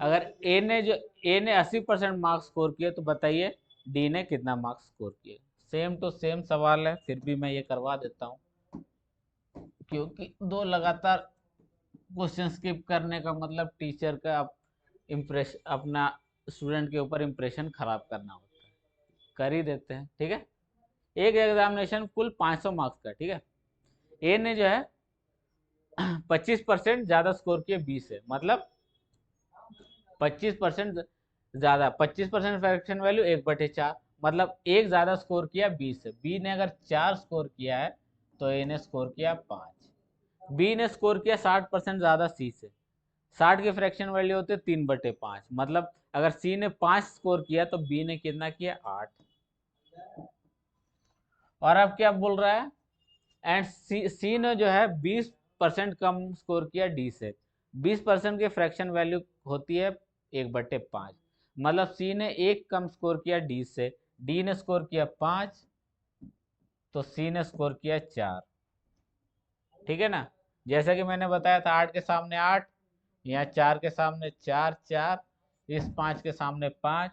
अगर ए ने 80% मार्क्स स्कोर किए तो बताइए डी ने कितना मार्क्स स्कोर किए। सेम टू सेम सवाल है, फिर भी मैं ये करवा देता हूँ, क्योंकि दो लगातार क्वेश्चन स्किप करने का मतलब टीचर का इम्प्रेशन, अपना स्टूडेंट के ऊपर इम्प्रेशन खराब करना होता है। कर ही देते हैं। ठीक है, एक एग्जामिनेशन कुल 500 मार्क्स का। ठीक है, ए ने जो है 25% ज़्यादा स्कोर किए बी से, मतलब 25% ज़्यादा, 25% फ्रैक्शन वैल्यू 1/4, मतलब एक ज़्यादा स्कोर किया बी से। बी ने अगर 4 स्कोर किया है तो ए ने स्कोर किया 5। बी ने स्कोर किया 60% ज़्यादा सी से, 60 की फ्रैक्शन वैल्यू होती है 3/5, मतलब अगर सी ने 5 स्कोर किया तो बी ने कितना किया 8। और अब क्या बोल रहा है, एंड सी ने जो है 20% कम स्कोर किया डी से। 20% की फ्रैक्शन वैल्यू होती है 1/5, मतलब सी ने एक कम स्कोर किया डी से, डी ने स्कोर किया 5 तो सी ने स्कोर किया 4। ठीक है ना, जैसा कि मैंने बताया था 8 के सामने 8, यहाँ 4 के सामने 4 4, इस 5 के सामने 5,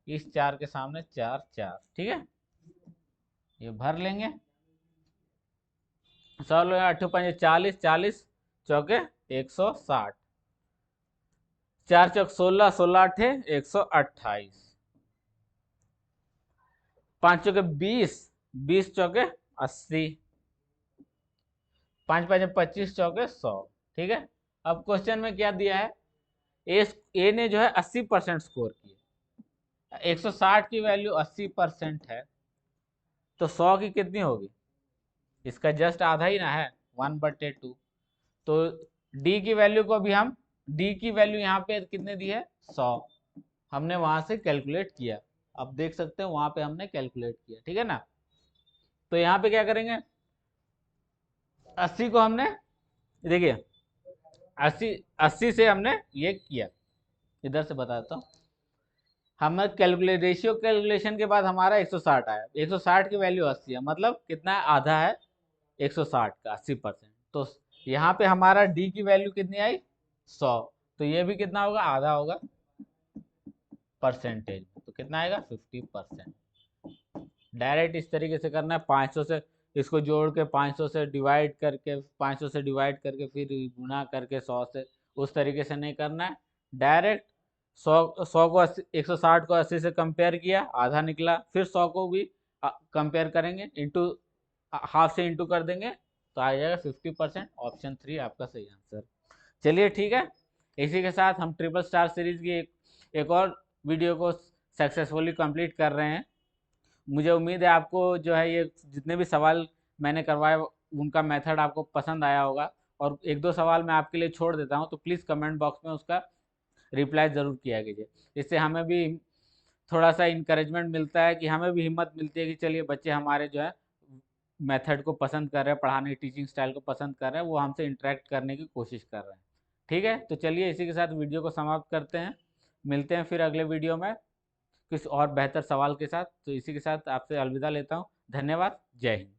इस 4 के सामने 4 4। ठीक है, ये भर लेंगे। 16 8 5 40, 40 चौके 160, 4 चौक 16, 16 8 128, 5 चौके 20, 20 चौके 80, 5 5 25 चौके 100। ठीक है, अब क्वेश्चन में क्या दिया है, ए ने जो है 80% स्कोर किया, 160 की वैल्यू 80% है तो 100 की कितनी होगी, इसका जस्ट आधा ही ना है, 1/2। तो डी की वैल्यू को भी हम, डी की वैल्यू यहाँ पे कितने दी है 100, हमने वहां से कैलकुलेट किया, अब देख सकते हैं वहां पे हमने कैलकुलेट किया। ठीक है ना, तो यहाँ पे क्या करेंगे, 80 को हमने, देखिए 80 80 से हमने ये किया, इधर से बता देता हूँ, हमें कैलकुलेट रेशियो कैलकुलेशन के बाद हमारा 160 आया, 160 की वैल्यू 80 है, मतलब कितना है, आधा है 160 का 80%। तो यहाँ पे हमारा डी की वैल्यू कितनी आई 100, तो ये भी कितना होगा, आधा होगा परसेंटेज, तो कितना आएगा 50%। डायरेक्ट इस तरीके से करना है, 500 से इसको जोड़ के 500 से डिवाइड करके, 500 से डिवाइड करके फिर गुना करके 100 से, उस तरीके से नहीं करना है, डायरेक्ट 100 को 160 को 80 से कंपेयर किया, आधा निकला, फिर 100 को भी कंपेयर करेंगे, इंटू हाफ से इंटू कर देंगे तो आ जाएगा 50%। ऑप्शन 3 आपका सही आंसर। चलिए ठीक है, इसी के साथ हम ट्रिपल स्टार सीरीज की एक और वीडियो को सक्सेसफुली कंप्लीट कर रहे हैं। मुझे उम्मीद है आपको जो है ये जितने भी सवाल मैंने करवाए उनका मेथड आपको पसंद आया होगा, और एक दो सवाल मैं आपके लिए छोड़ देता हूँ, तो प्लीज़ कमेंट बॉक्स में उसका रिप्लाई ज़रूर किया कीजिए, इससे हमें भी थोड़ा सा इंकरेजमेंट मिलता है, कि हमें भी हिम्मत मिलती है कि चलिए बच्चे हमारे जो है मेथड को पसंद कर रहे हैं, पढ़ाने की टीचिंग स्टाइल को पसंद कर रहे हैं, वो हमसे इंटरेक्ट करने की कोशिश कर रहे हैं। ठीक है, तो चलिए इसी के साथ वीडियो को समाप्त करते हैं, मिलते हैं फिर अगले वीडियो में किसी और बेहतर सवाल के साथ। तो इसी के साथ आपसे अलविदा लेता हूँ, धन्यवाद, जय हिंद।